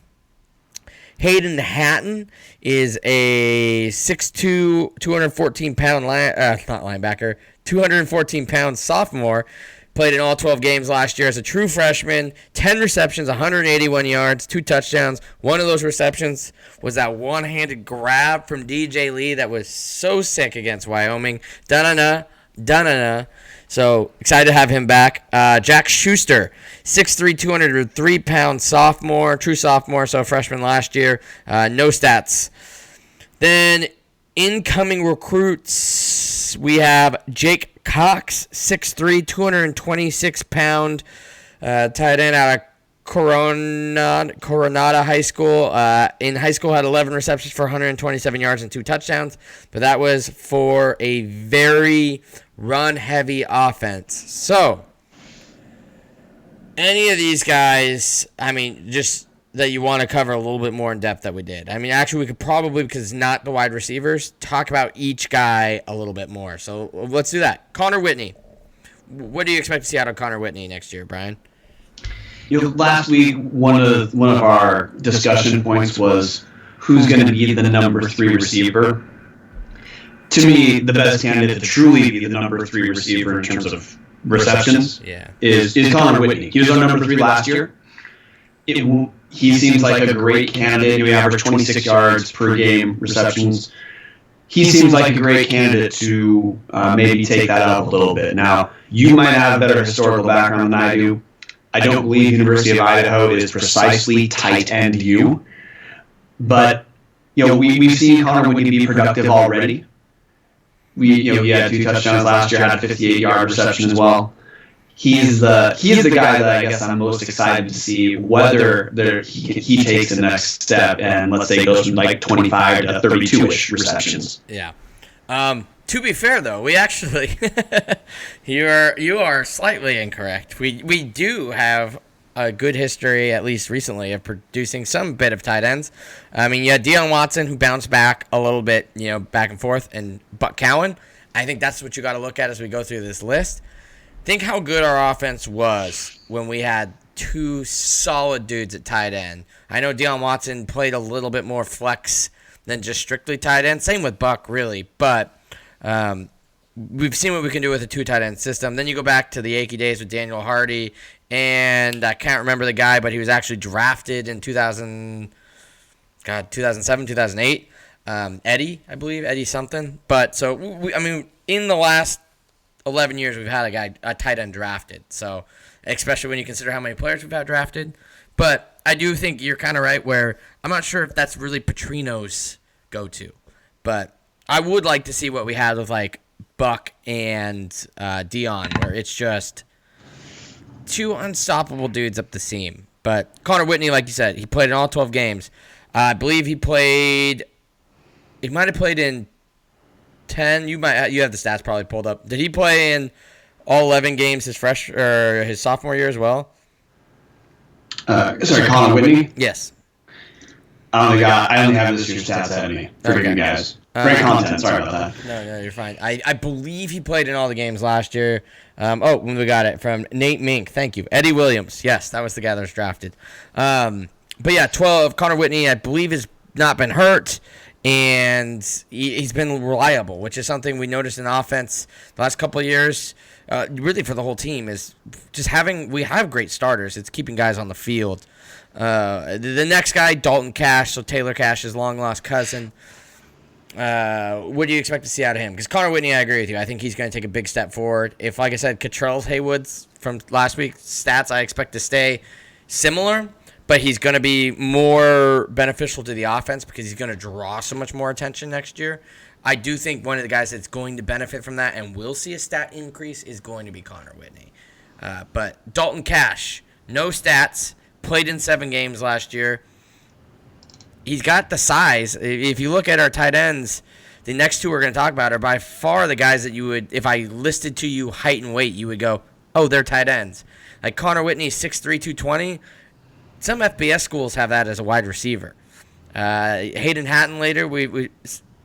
Hatton is a 6'2", 214-pound not linebacker, 214-pound sophomore. Played in all 12 games last year as a true freshman. 10 receptions, 181 yards, 2 touchdowns. One of those receptions was that one-handed grab from DJ Lee that was so sick against Wyoming. Da-na-na. So excited to have him back. Jack Schuster, 6'3", 203-pound sophomore, true sophomore, so freshman last year. No stats. Then incoming recruits, we have Jake Cox, 6'3", 226-pound tight end out of Coronado High School. In high school, had 11 receptions for 127 yards and 2 touchdowns, but that was for a very run-heavy offense. So, any of these guys, I mean, just that you want to cover a little bit more in depth that we did. I mean, actually, we could probably, because it's not the wide receivers, talk about each guy a little bit more. So let's do that. Connor Whitney. What do you expect to see out of Connor Whitney next year, Brian? Last week, one of our discussion points was who's going to be the number 3 receiver. To me, the best candidate to truly be the number 3 receiver in terms of receptions is Connor Whitney. He was our number 3 last year. He seems like a great candidate. He averaged 26 yards per game receptions. He seems like a great candidate to maybe take that up a little bit. Now, you might have a better historical background than I do. I don't believe University of Idaho is precisely tight end U. But we've seen Connor Whitney be productive already. He had 2 touchdowns last year, had a 58-yard reception as well. He's the guy that I guess I'm most excited to see whether he takes the next step and let's say goes from like 25 to 32-ish receptions. Yeah. To be fair though, we actually you are slightly incorrect. We do have a good history, at least recently, of producing some bit of tight ends. I mean, you had Deion Watson who bounced back a little bit, back and forth, and Buck Cowan. I think that's what you got to look at as we go through this list. Think how good our offense was when we had 2 solid dudes at tight end. I know Deion Watson played a little bit more flex than just strictly tight end. Same with Buck, really. But we've seen what we can do with a 2 tight end system. Then you go back to the Yankee days with Daniel Hardy. And I can't remember the guy, but he was actually drafted in 2007, 2008. Eddie, I believe. Eddie something. But so, in the last 11 years, we've had a tight end drafted. So, especially when you consider how many players we've had drafted. But I do think you're kind of right where I'm not sure if that's really Petrino's go-to. But I would like to see what we had with like Buck and Deion, where it's just 2 unstoppable dudes up the seam. But Connor Whitney, like you said, he played in all 12 games. I believe he might have played in 10. You have the stats probably pulled up. Did he play in all 11 games his sophomore year as well? Sorry, Connor Whitney? Yes. I only have this year's stats ahead of me. Forgive me, guys. Great content. Sorry about that. No, you're fine. I believe he played in all the games last year. When we got it from Nate Mink. Thank you. Eddie Williams. Yes, that was the guy that was drafted. But yeah, 12. Connor Whitney, I believe, has not been hurt. And he's been reliable, which is something we noticed in offense the last couple of years, really for the whole team, is just we have great starters. It's keeping guys on the field. The next guy, Dalton Cash, so Taylor Cash's long-lost cousin. What do you expect to see out of him? Because Connor Whitney, I agree with you. I think he's going to take a big step forward. If, like I said, Catrell Haywood's from last week's stats, I expect to stay similar. But he's going to be more beneficial to the offense because he's going to draw so much more attention next year. I do think one of the guys that's going to benefit from that and will see a stat increase is going to be Connor Whitney. But Dalton Cash, no stats, played in 7 games last year. He's got the size. If you look at our tight ends, the next two we're going to talk about are by far the guys that you would, if I listed to you height and weight, you would go, oh, they're tight ends. Like Connor Whitney, 6'3", 220. Some FBS schools have that as a wide receiver. Hayden Hatton later, we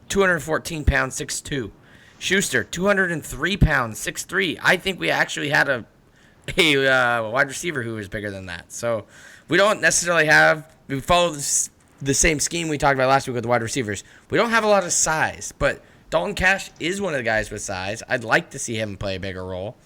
214 pounds, 6'2". Schuster, 203 pounds, 6'3". I think we actually had a wide receiver who was bigger than that. So we don't necessarily we follow the same scheme we talked about last week with the wide receivers. We don't have a lot of size, but Dalton Cash is one of the guys with size. I'd like to see him play a bigger role.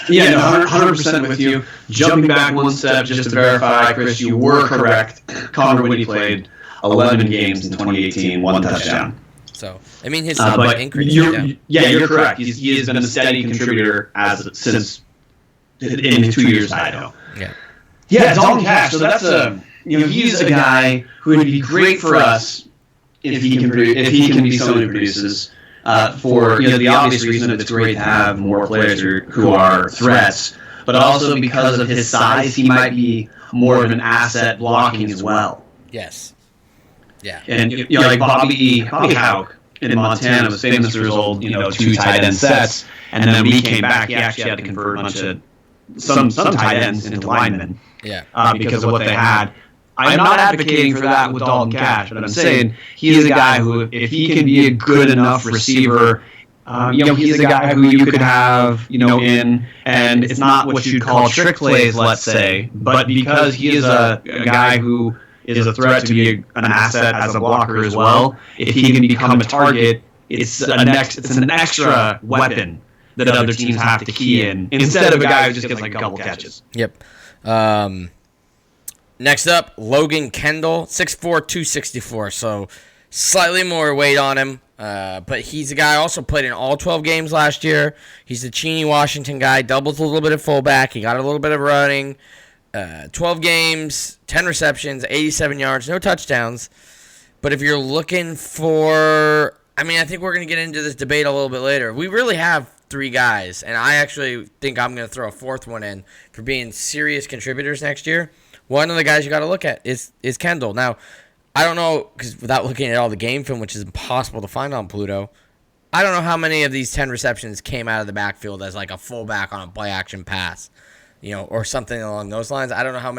Yeah, no, 100% with you. Jumping back one step just to verify, Chris, you were correct. Connor Whitney played 11 games in 2018, 1 touchdown. So, I mean, his increase. You're correct. He has been a steady contributor since in his 2 years at Idaho. Yeah, Dalton Cash. So that's he's a guy who would be great for us if he can be someone who produces. For the obvious reason that it's great to have more players who are threats, but also because of his size, he might be more of an asset blocking as well. Yes. Yeah. And like Bobby Houck in Montana was famous for his old 2 tight end sets, and then when he came back, he actually had to convert a bunch of some tight ends into linemen. Yeah. Because of what they had. I'm not advocating for that with Dalton Cash, but I'm saying he is a guy who, if he can be a good enough receiver, he's a guy who you could have, and it's not what you'd call trick plays, let's say, but because he is a guy who is a threat to be an asset as a blocker as well, if he can become a target, it's an extra weapon that other teams have to key in, instead of a guy who just gets like a couple catches. Yep. Next up, Logan Kendall, 6'4", 264, so slightly more weight on him. But he's a guy also played in all 12 games last year. He's the Cheney, Washington guy, doubles a little bit of fullback. He got a little bit of running. 12 games, 10 receptions, 87 yards, no touchdowns. But if you're looking for, I think we're going to get into this debate a little bit later. We really have 3 guys, and I actually think I'm going to throw a 4th one in for being serious contributors next year. One of the guys you got to look at is Kendall. Now, I don't know, because without looking at all the game film, which is impossible to find on Pluto, I don't know how many of these 10 receptions came out of the backfield as like a fullback on a play-action pass, or something along those lines. I don't know how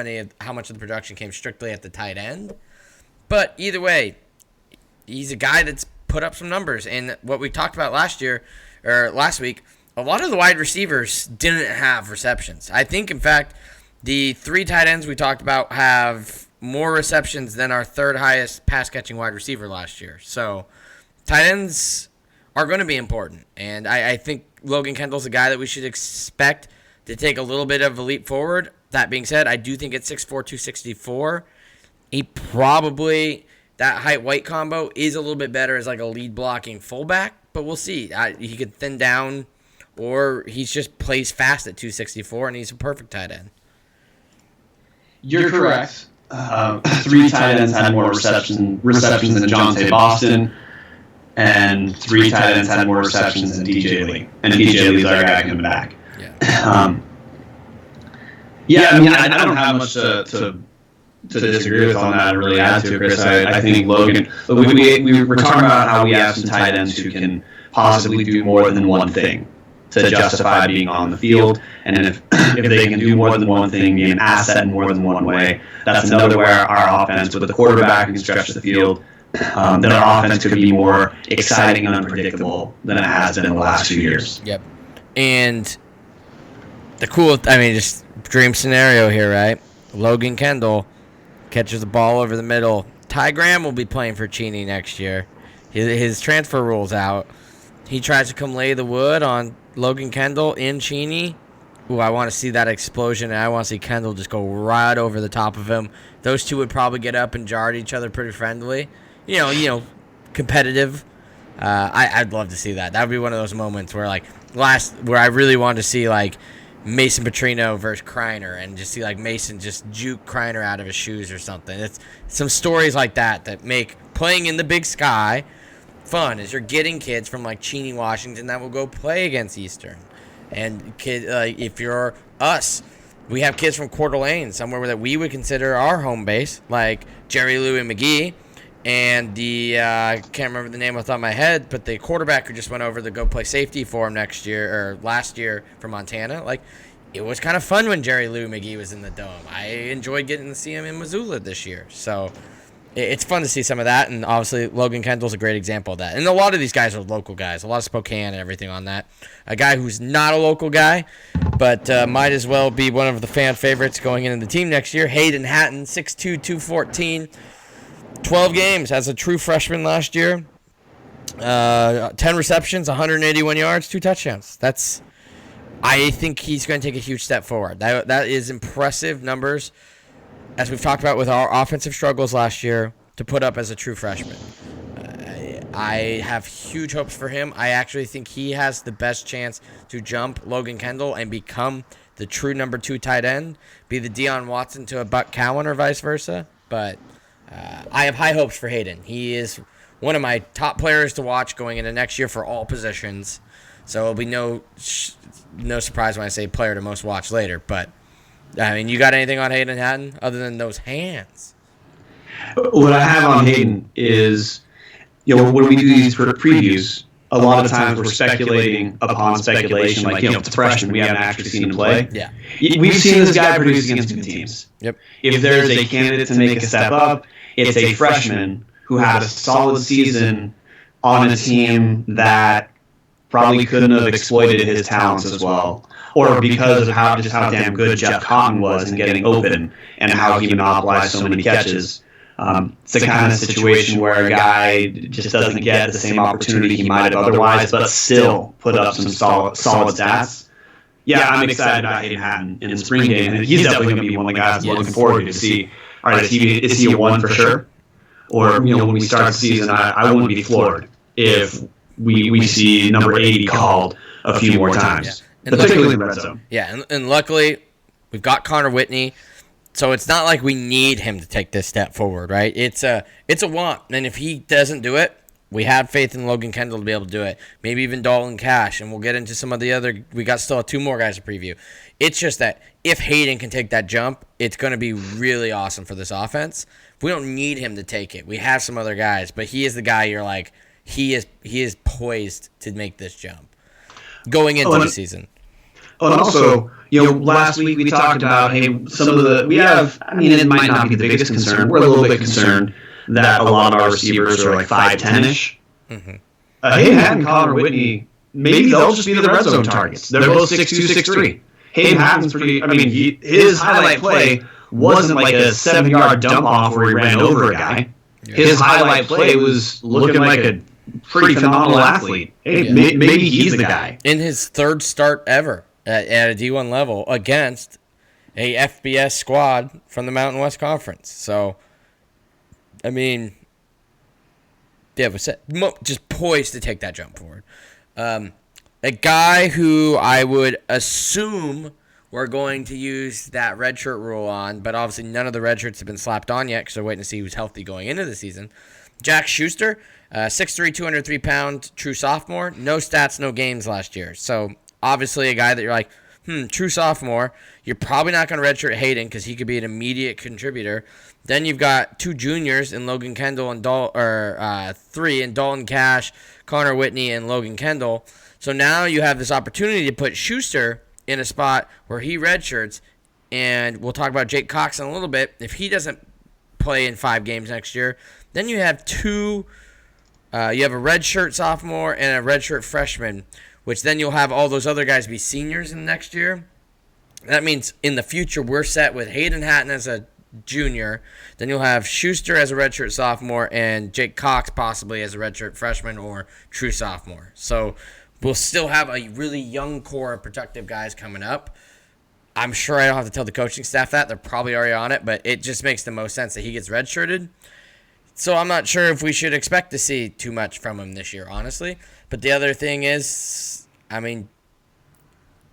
much of the production came strictly at the tight end. But either way, he's a guy that's put up some numbers. And what we talked about last week, a lot of the wide receivers didn't have receptions. I think, in fact, the 3 tight ends we talked about have more receptions than our 3rd highest pass-catching wide receiver last year. So tight ends are going to be important. And I think Logan Kendall's a guy that we should expect to take a little bit of a leap forward. That being said, I do think at 6'4", 264, he probably, that height-weight combo is a little bit better as like a lead-blocking fullback. But we'll see. He could thin down, or he just plays fast at 264, and he's a perfect tight end. You're correct. 3 tight ends had more receptions than Jonte Boston, and 3 tight ends had more receptions than DJ Lee. And DJ Lee's our guy coming back. I don't have much to disagree with on that or really add to it, Chris. I think Logan, we were talking about how we have some tight ends who can possibly do more than one thing to justify being on the field, and if they can do more than one thing, be an asset in more than one way, that's another way our offense, with the quarterback who can stretch the field, that our offense could be more exciting and unpredictable than it has been in the last 2 years. Yep. And just dream scenario here, right? Logan Kendall catches the ball over the middle. Ty Graham will be playing for Cheney next year. His transfer rule's out. He tries to come lay the wood on Logan Kendall in Cheney. Ooh, I want to see that explosion, and I want to see Kendall just go right over the top of him. Those two would probably get up and jar at each other pretty friendly. Competitive. I'd love to see that. That would be one of those moments where where I really wanted to see Mason Petrino versus Kreiner, and just see Mason just juke Kreiner out of his shoes or something. It's some stories like that make playing in the Big Sky fun, as you're getting kids from Cheney, Washington that will go play against Eastern. And if you're us, we have kids from Coeur d'Alene, somewhere that we would consider our home base, like Jerry Lou and McGee. and the I can't remember the name off the top of my head, but the quarterback who just went over to go play safety for him last year for Montana. Like, it was kind of fun when Jerry Lou McGee was in the Dome. I enjoyed getting to see him in Missoula this year. So it's fun to see some of that, and obviously Logan Kendall's a great example of that. And a lot of these guys are local guys, a lot of Spokane and everything on that. A guy who's not a local guy, but might as well be one of the fan favorites going into the team next year, Hayden Hatton, 6'2", 214, 12 games as a true freshman last year, 10 receptions, 181 yards, 2 touchdowns. I think he's going to take a huge step forward. That is impressive numbers, as we've talked about with our offensive struggles last year, to put up as a true freshman. I have huge hopes for him. I actually think he has the best chance to jump Logan Kendall and become the true number 2 tight end, be the Deion Watson to a Buck Cowan or vice versa. But I have high hopes for Hayden. He is one of my top players to watch going into next year for all positions. So it'll be no surprise when I say player to most watch later. But, I mean, you got anything on Hayden Hatton other than those hands? What I have on Hayden is, when we do these previews, a lot of times we're speculating upon speculation. Like, it's a freshman. We haven't actually seen him play. Yeah. We've seen this guy produce against good teams. Yep. If there's a candidate to make a step up, it's a freshman who had a solid season on a team that probably couldn't have exploited his talents as well, or because of how damn good Jeff Cotton was in getting open and how he monopolized so many catches. It's the kind of situation where a guy just doesn't get the same opportunity he might have otherwise, but still put up some solid stats. Yeah, I'm excited about Hayden Hatton in the spring game, and he's definitely going to be one of the guys we're looking forward to see. All right, is he a 1 for sure? Or, when we start the season, I wouldn't be floored if we see number 80 called a few more times, particularly in the red zone. Yeah, and luckily we've got Connor Whitney, so it's not like we need him to take this step forward, right? It's a want, and if he doesn't do it, we have faith in Logan Kendall to be able to do it. Maybe even Dalton Cash, and we'll get into some of the other. We got still 2 more guys to preview. It's just that if Hayden can take that jump, it's going to be really awesome for this offense. We don't need him to take it. We have some other guys, but he is the guy you're like, he is poised to make this jump going into the season. Oh, and also, last week we talked about, hey, it might not be the biggest concern. We're a little bit concerned that a lot of our receivers are like 5'10"-ish. Mm-hmm. Hayden Hatton and Connor Whitney, maybe they'll just be the red zone targets. They're both 6'2", 6'3". Hayden Hatton's his highlight play wasn't like a 7-yard dump off where he ran over a guy. Yeah. His highlight play was looking like a pretty phenomenal athlete. Hey, maybe he's the guy. In his 3rd start ever at a D1 level against a FBS squad from the Mountain West Conference. So, just poised to take that jump forward. A guy who I would assume we're going to use that redshirt rule on, but obviously none of the redshirts have been slapped on yet because they're waiting to see who's healthy going into the season. Jack Schuster, 6'3", 203-pound true sophomore. No stats, no games last year. So obviously a guy that you're like, true sophomore. You're probably not going to redshirt Hayden because he could be an immediate contributor. Then you've got 2 juniors in Logan Kendall and 3 in Dalton Cash, Connor Whitney, and Logan Kendall. So now you have this opportunity to put Schuster in a spot where he redshirts, and we'll talk about Jake Cox in a little bit. If he doesn't play in 5 games next year, then you have you have a redshirt sophomore and a redshirt freshman, which then you'll have all those other guys be seniors in the next year. That means in the future we're set with Hayden Hatton as a junior. Then you'll have Schuster as a redshirt sophomore and Jake Cox possibly as a redshirt freshman or true sophomore. So we'll still have a really young core of productive guys coming up. I'm sure I don't have to tell the coaching staff that. They're probably already on it, but it just makes the most sense that he gets redshirted. So I'm not sure if we should expect to see too much from him this year, honestly. But the other thing is,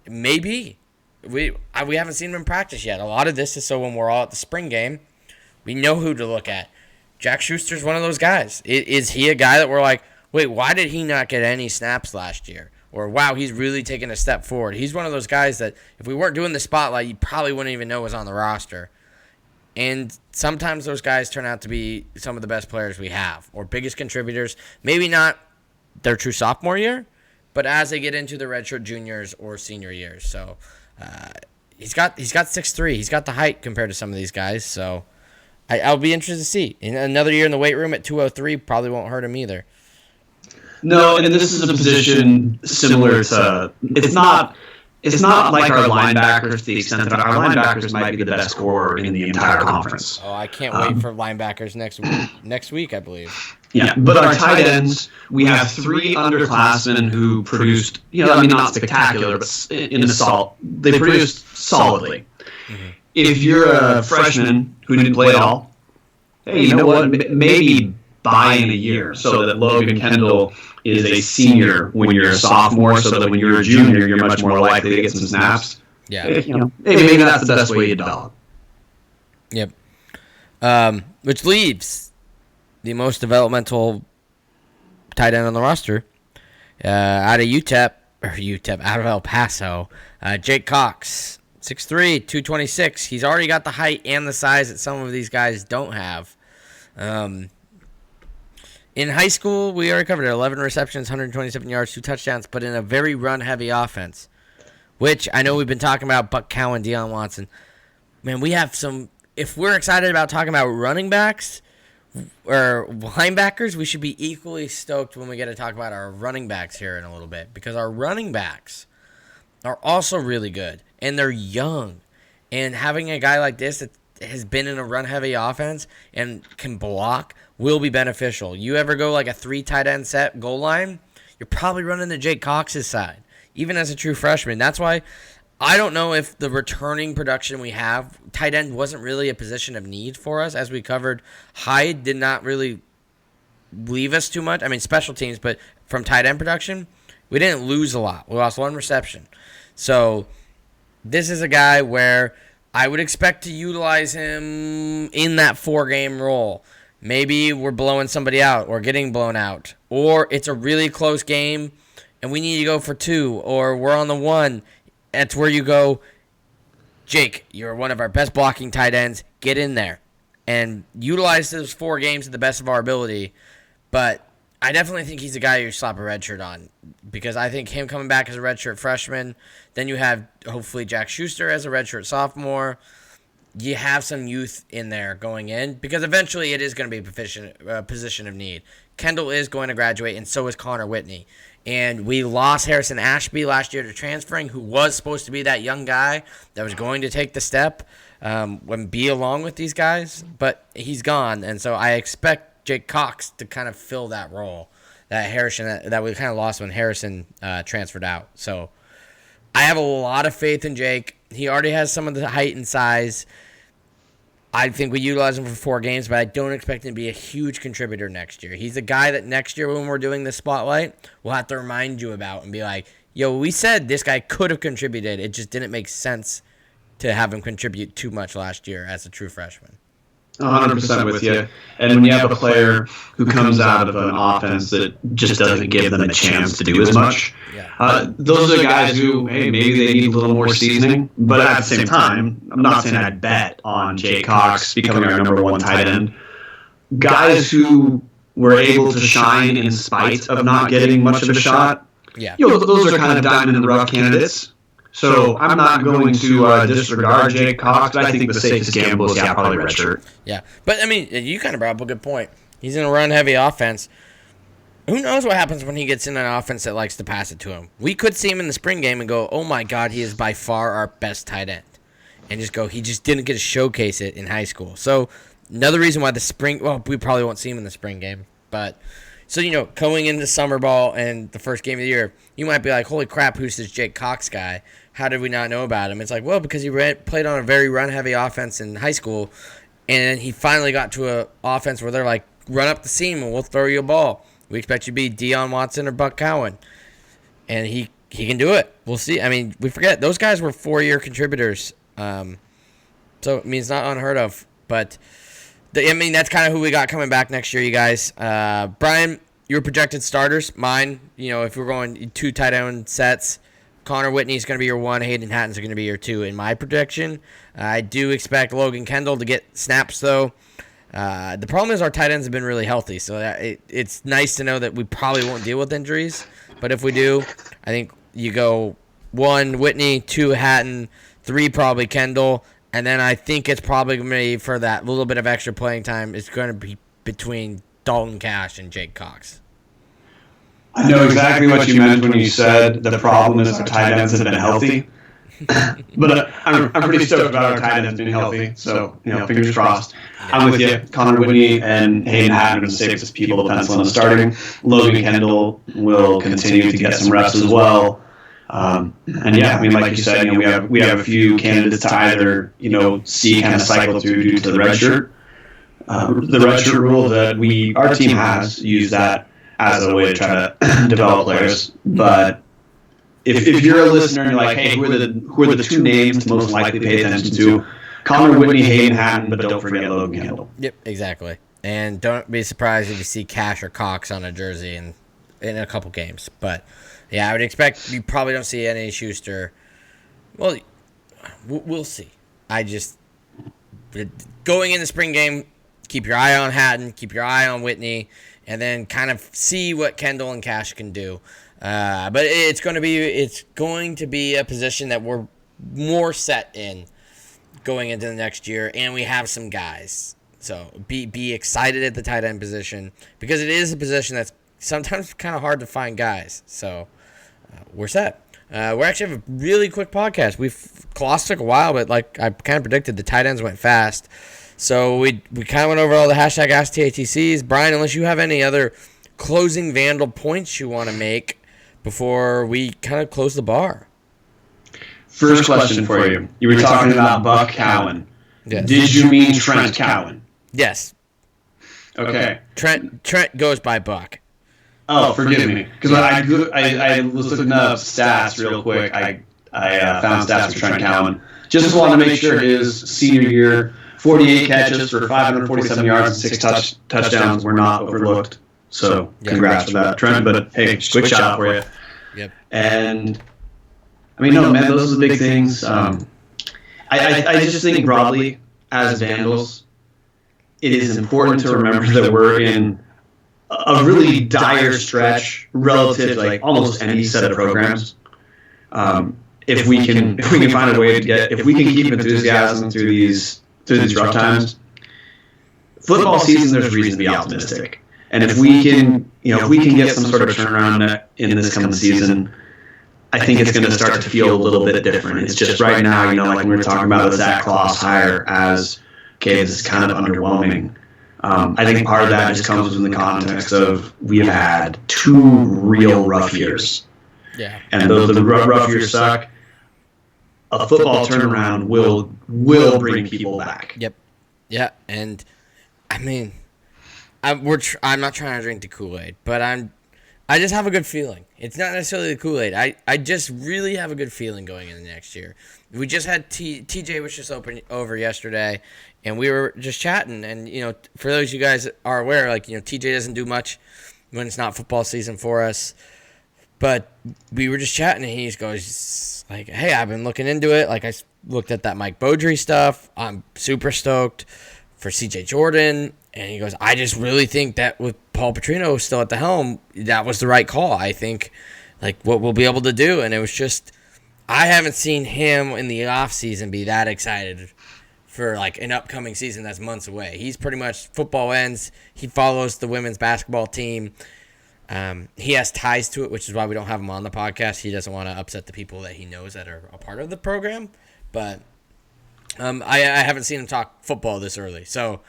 maybe. We haven't seen him in practice yet. A lot of this is so when we're all at the spring game, we know who to look at. Jack Schuster's one of those guys. Is he a guy that we're like, wait, why did he not get any snaps last year? Or, wow, he's really taken a step forward. He's one of those guys that if we weren't doing the spotlight, you probably wouldn't even know was on the roster. And sometimes those guys turn out to be some of the best players we have or biggest contributors. Maybe not their true sophomore year, but as they get into the redshirt juniors or senior years. So he's got 6'3". He's got the height compared to some of these guys. So I'll be interested to see. In another year in the weight room at 203 probably won't hurt him either. No, and this is a position similar to it's not like our linebackers to the extent that our linebackers might be the best scorer in the entire conference. Oh, I can't wait for linebackers next week, I believe. Yeah, but our tight ends, we have 3 underclassmen who produced, not spectacular, but they produced solidly. Mm-hmm. If you're a freshman who didn't play at all, hey, you know what? Maybe buy in a year so that Logan Kendall is a senior when you're a sophomore, so that when you're a junior, you're much more likely to get some snaps. Yeah. Maybe that's the best way to develop. Yep. Which leaves the most developmental tight end on the roster out of out of El Paso, Jake Cox, 6'3", 226. He's already got the height and the size that some of these guys don't have. In high school, we already covered it. 11 receptions, 127 yards, 2 touchdowns, but in a very run-heavy offense, which I know we've been talking about Buck Cowan, Deion Watson. Man, we have some – if we're excited about talking about running backs or linebackers, we should be equally stoked when we get to talk about our running backs here in a little bit, because our running backs are also really good, and they're young. And having a guy like this that has been in a run-heavy offense and can block will be beneficial. You ever go like a 3 tight end set goal line, you're probably running to Jake Cox's side, even as a true freshman. That's why I don't know if the returning production we have, tight end wasn't really a position of need for us. As we covered, Hyde did not really leave us too much. I mean, special teams, but from tight end production, we didn't lose a lot. We lost 1 reception. So this is a guy where I would expect to utilize him in that 4-game role. Maybe we're blowing somebody out or getting blown out, or it's a really close game and we need to go for 2, or we're on the 1. That's where you go, Jake, you're one of our best blocking tight ends. Get in there and utilize those 4 games to the best of our ability. But I definitely think he's a guy you slap a red shirt on, because I think him coming back as a redshirt freshman, then you have hopefully Jack Schuster as a redshirt sophomore. You have some youth in there going in, because eventually it is going to be a position of need. Kendall is going to graduate, and so is Connor Whitney. And we lost Harrison Ashby last year to transferring, who was supposed to be that young guy that was going to take the step and be along with these guys, but he's gone. And so I expect Jake Cox to kind of fill that role that we kind of lost when Harrison transferred out. So I have a lot of faith in Jake. He already has some of the height and size. I think we utilize him for 4 games, but I don't expect him to be a huge contributor next year. He's a guy that next year when we're doing the spotlight, we'll have to remind you about and be like, yo, we said this guy could have contributed. It just didn't make sense to have him contribute too much last year as a true freshman. 100% with you. And when you have a player who comes out of an offense that just doesn't give them a chance to do as much, those are guys who, hey, maybe they need a little more seasoning. But at the same time, I'm not saying I'd bet on Jake Cox becoming our number 1 tight end. Guys who were able to shine in spite of not getting much of a shot, those are kind of diamond in the rough candidates. So I'm not going to disregard Jake Cox, but I think the safest gamble is probably redshirt. Yeah, but I mean, you kind of brought up a good point. He's in a run-heavy offense. Who knows what happens when he gets in an offense that likes to pass it to him? We could see him in the spring game and go, oh my God, he is by far our best tight end. And just go, he just didn't get to showcase it in high school. So another reason why we probably won't see him in the spring game. But so, going into summer ball and the first game of the year, you might be like, holy crap, who's this Jake Cox guy? How did we not know about him? It's like, well, because he played on a very run-heavy offense in high school, and he finally got to an offense where they're like, run up the seam and we'll throw you a ball. We expect you to be Deion Watson or Buck Cowan. And he can do it. We'll see. I mean, we forget, those guys were 4-year contributors. So, I mean, it's not unheard of. But, that's kind of who we got coming back next year, you guys. Brian, your projected starters. Mine, if we're going 2 tight end sets, Connor Whitney's going to be your 1. Hayden Hatton's going to be your 2 in my prediction. I do expect Logan Kendall to get snaps, though. The problem is our tight ends have been really healthy, so it's nice to know that we probably won't deal with injuries. But if we do, I think you go 1 Whitney, 2 Hatton, 3 probably Kendall, and then I think it's probably going to be for that little bit of extra playing time. It's going to be between Dalton Cash and Jake Cox. I know exactly what you meant when you said the problem is our tight ends have been healthy. But I'm pretty stoked about our tight ends being healthy. So, fingers crossed. I'm with you. Connor Whitney and Hayden Hatton are the safest people to pencil in starting. Logan Kendall will continue to get some reps as well. And yeah, like you said, we have a few candidates to either, see kind of cycle through due to the red shirt. The red shirt rule that our team has used that as a way to try to develop players. But if you're a listener and you're like, hey, who are the 2 names to most likely pay attention to? Connor Whitney, Hayden Hatton, but don't forget Logan Kendall. Yep, exactly. And don't be surprised if you see Cash or Cox on a jersey in a couple games. But yeah, I would expect you probably don't see any Schuster. Well, we'll see. Going in the spring game, keep your eye on Hatton, keep your eye on Whitney, and then kind of see what Kendall and Cash can do. But it's going to be a position that we're more set in going into the next year, and we have some guys. So be excited at the tight end position because it is a position that's sometimes kind of hard to find guys. So we're set. We actually have a really quick podcast. Claus took a while, but like I kind of predicted, the tight ends went fast. So we kind of went over all the hashtag AskTATCs. Brian, unless you have any other closing Vandal points you want to make before we kind of close the bar. First question for you. You were talking about Buck Cowan. Yes. Did you mean Trent Cowan? Yes. Okay. Trent goes by Buck. Oh, forgive me. Because I was looking up stats real quick. I found stats for Trent Cowan. Just wanted to make sure his senior year, 48 catches for 547 yards and 6 touchdowns were not overlooked. So congrats for that, Trent. But hey, quick shout out for you. Yep. And no, man, those are the big things. I just think broadly, as Vandals, it is important to remember that we're in a really dire stretch relative to like almost any set of programs. If we can find a way to if we can keep enthusiasm through these rough times, football season, there's reason to be optimistic. And if we can get some sort of turnaround in this coming season, I think it's going to start to feel a little bit different. It's just right now, like we were talking about the Zach Claus hire as, okay, this is kind of underwhelming. I think part of that just comes in the context of we have had 2 real rough years. Yeah. And though the rough years suck, a football turnaround will bring people back. Yep. Yeah, and I'm not trying to drink the Kool-Aid, but I just have a good feeling. It's not necessarily the Kool-Aid. I just really have a good feeling going into next year. We just had TJ was just over yesterday, and we were just chatting. And for those of you guys that are aware, TJ doesn't do much when it's not football season for us. But we were just chatting, and he just goes like, "Hey, I've been looking into it. Like I looked at that Mike Beaudry stuff. I'm super stoked for CJ Jordan." And he goes, I just really think that with Paul Petrino still at the helm, that was the right call. I think, what we'll be able to do. And it was just, I haven't seen him in the offseason be that excited for, an upcoming season that's months away. He's pretty much, football ends. He follows the women's basketball team. He has ties to it, which is why we don't have him on the podcast. He doesn't want to upset the people that he knows that are a part of the program. But I haven't seen him talk football this early. So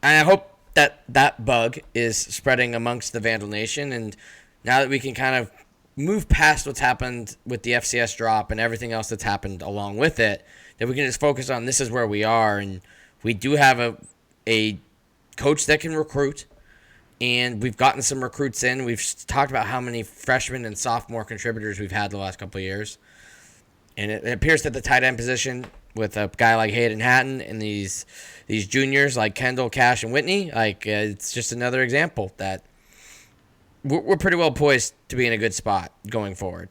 I hope that bug is spreading amongst the Vandal Nation, and now that we can kind of move past what's happened with the FCS drop and everything else that's happened along with it, that we can just focus on this is where we are, and we do have a coach that can recruit, and we've gotten some recruits in. We've talked about how many freshmen and sophomore contributors we've had the last couple of years, and it appears that the tight end position with a guy like Hayden Hatton and these juniors like Kendall, Cash, and Whitney, it's just another example that we're pretty well poised to be in a good spot going forward.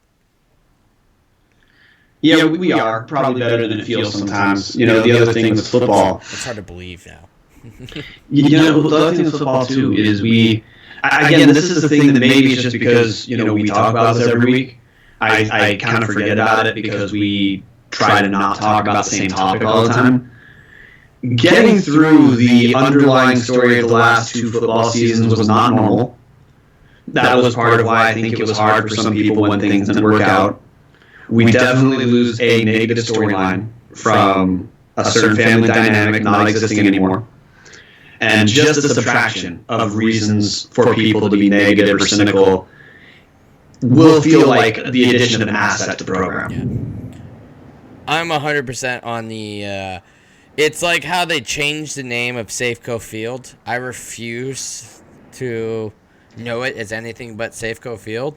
Yeah, we are probably better than it feels sometimes. The other thing with football. It's hard to believe now. The other thing with football too is again, this is the thing that maybe it's just because we talk about this every week. I kind of forget about it because we try to not talk about the same topic all the time. Getting through the underlying story of the last 2 football seasons was not normal. That was part of why I think it was hard for some people when things didn't work out. We definitely lose a negative storyline from a certain family dynamic not existing anymore. And just a subtraction of reasons for people to be negative or cynical will feel like the addition of an asset to the program. Yeah. I'm 100% on the... it's like how they changed the name of Safeco Field. I refuse to know it as anything but Safeco Field,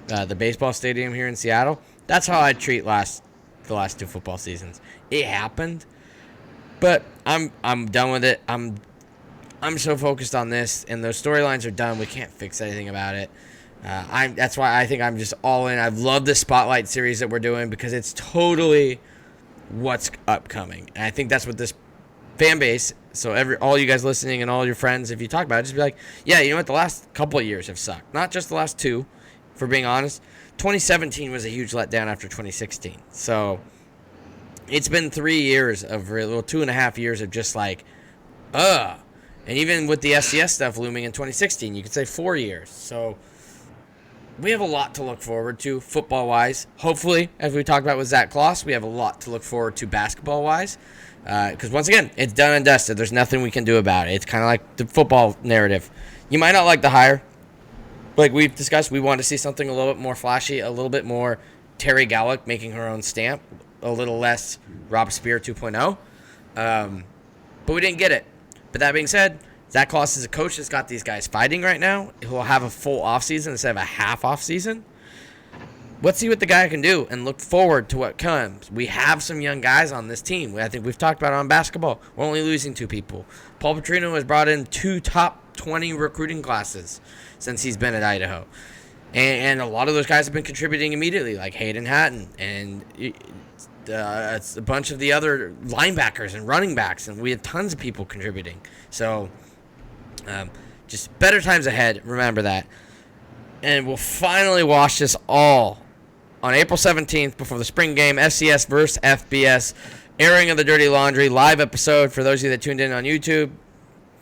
the baseball stadium here in Seattle. That's how I treat the last 2 football seasons. It happened, but I'm done with it. I'm so focused on this, and those storylines are done. We can't fix anything about it. That's why I think I'm just all in. I've loved the Spotlight series that we're doing because it's totally what's upcoming, and I think that's what this fan base. So all you guys listening and all your friends, if you talk about it, just be like, yeah, you know what? The last couple of years have sucked. Not just the last 2, for being honest. 2017 was a huge letdown after 2016. So it's been 3 years of 2.5 years of just like, and even with the SCS stuff looming in 2016, you could say 4 years. So we have a lot to look forward to football-wise. Hopefully, as we talked about with Zach Claus, we have a lot to look forward to basketball-wise. Because once again, it's done and dusted. There's nothing we can do about it. It's kind of like the football narrative. You might not like the hire. Like we've discussed, we want to see something a little bit more flashy, a little bit more Terry Gallick making her own stamp, a little less Rob Spear 2.0. But we didn't get it. But that being said, Zach Claus is a coach that's got these guys fighting right now. He'll have a full offseason instead of a half offseason. Let's see what the guy can do and look forward to what comes. We have some young guys on this team. I think we've talked about it on basketball. We're only losing 2 people. Paul Petrino has brought in 2 top 20 recruiting classes since he's been at Idaho. And a lot of those guys have been contributing immediately, like Hayden Hatton and it's a bunch of the other linebackers and running backs, and we have tons of people contributing. So just better times ahead, remember that. And we'll finally watch this all on April 17th before the spring game, SCS versus FBS, airing of the Dirty Laundry, live episode for those of you that tuned in on YouTube.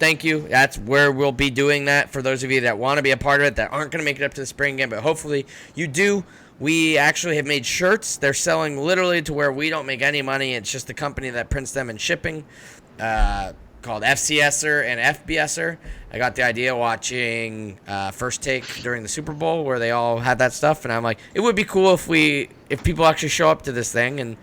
Thank you. That's where we'll be doing that for those of you that want to be a part of it, that aren't going to make it up to the spring game, but hopefully you do. We actually have made shirts. They're selling literally to where we don't make any money. It's just the company that prints them and shipping, called FCSer and FBSer. I got the idea watching First Take during the Super Bowl where they all had that stuff, and I'm like, it would be cool if people actually show up to this thing and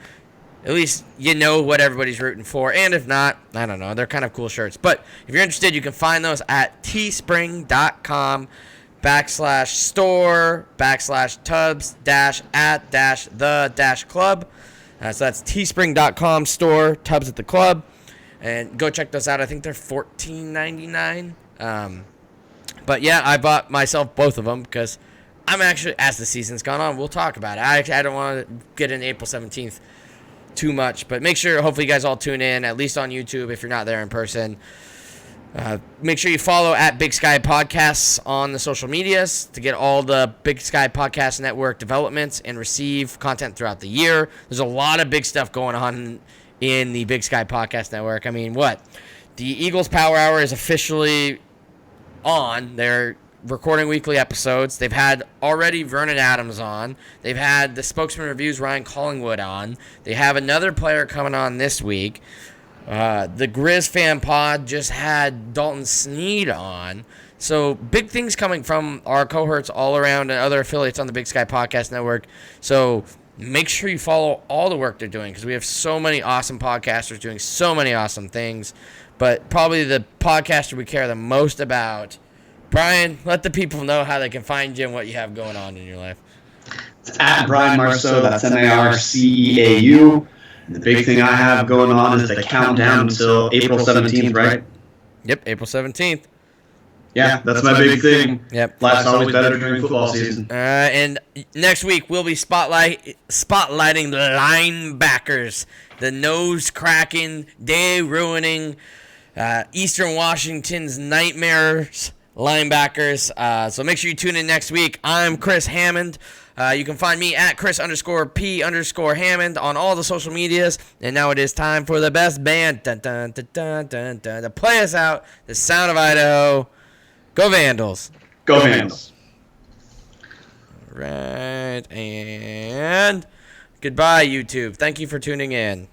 at least you know what everybody's rooting for. And if not, I don't know. They're kind of cool shirts. But if you're interested, you can find those at teespring.com/store/tubs-at-the-club. So that's teespring.com store, Tubs at the Club. And go check those out. I think they're $14.99. But yeah, I bought myself both of them because I'm actually, as the season's gone on, we'll talk about it. I don't want to get in April 17th too much, but make sure, hopefully you guys all tune in, at least on YouTube if you're not there in person. Make sure you follow at Big Sky Podcasts on the social medias to get all the Big Sky Podcast Network developments and receive content throughout the year. There's a lot of big stuff going on in the Big Sky Podcast Network. I mean, the Eagles Power Hour is officially on. They're recording weekly episodes. They've had already Vernon Adams on. They've had the Spokesman Reviews Ryan Collingwood on. They have another player coming on this week. The Grizz Fan Pod just had Dalton Sneed on. So big things coming from our cohorts all around and other affiliates on the Big Sky Podcast Network. So make sure you follow all the work they're doing because we have so many awesome podcasters doing so many awesome things. But probably the podcaster we care the most about, Brian, let the people know how they can find you and what you have going on in your life. It's at Brian Marceau, that's MarCeau. The big thing I have going on is the countdown until April 17th, right? Yep, April 17th. Yeah, that's my big thing. Yep. Life's always better during football season. And next week we'll be spotlighting the linebackers, the nose-cracking, day-ruining, Eastern Washington's nightmares linebackers. So make sure you tune in next week. I'm Chris Hammond. You can find me at Chris_P_Hammond on all the social medias. And now it is time for the best band to play us out. The Sound of Idaho. Go Vandals. Go Vandals. Right, and goodbye, YouTube. Thank you for tuning in.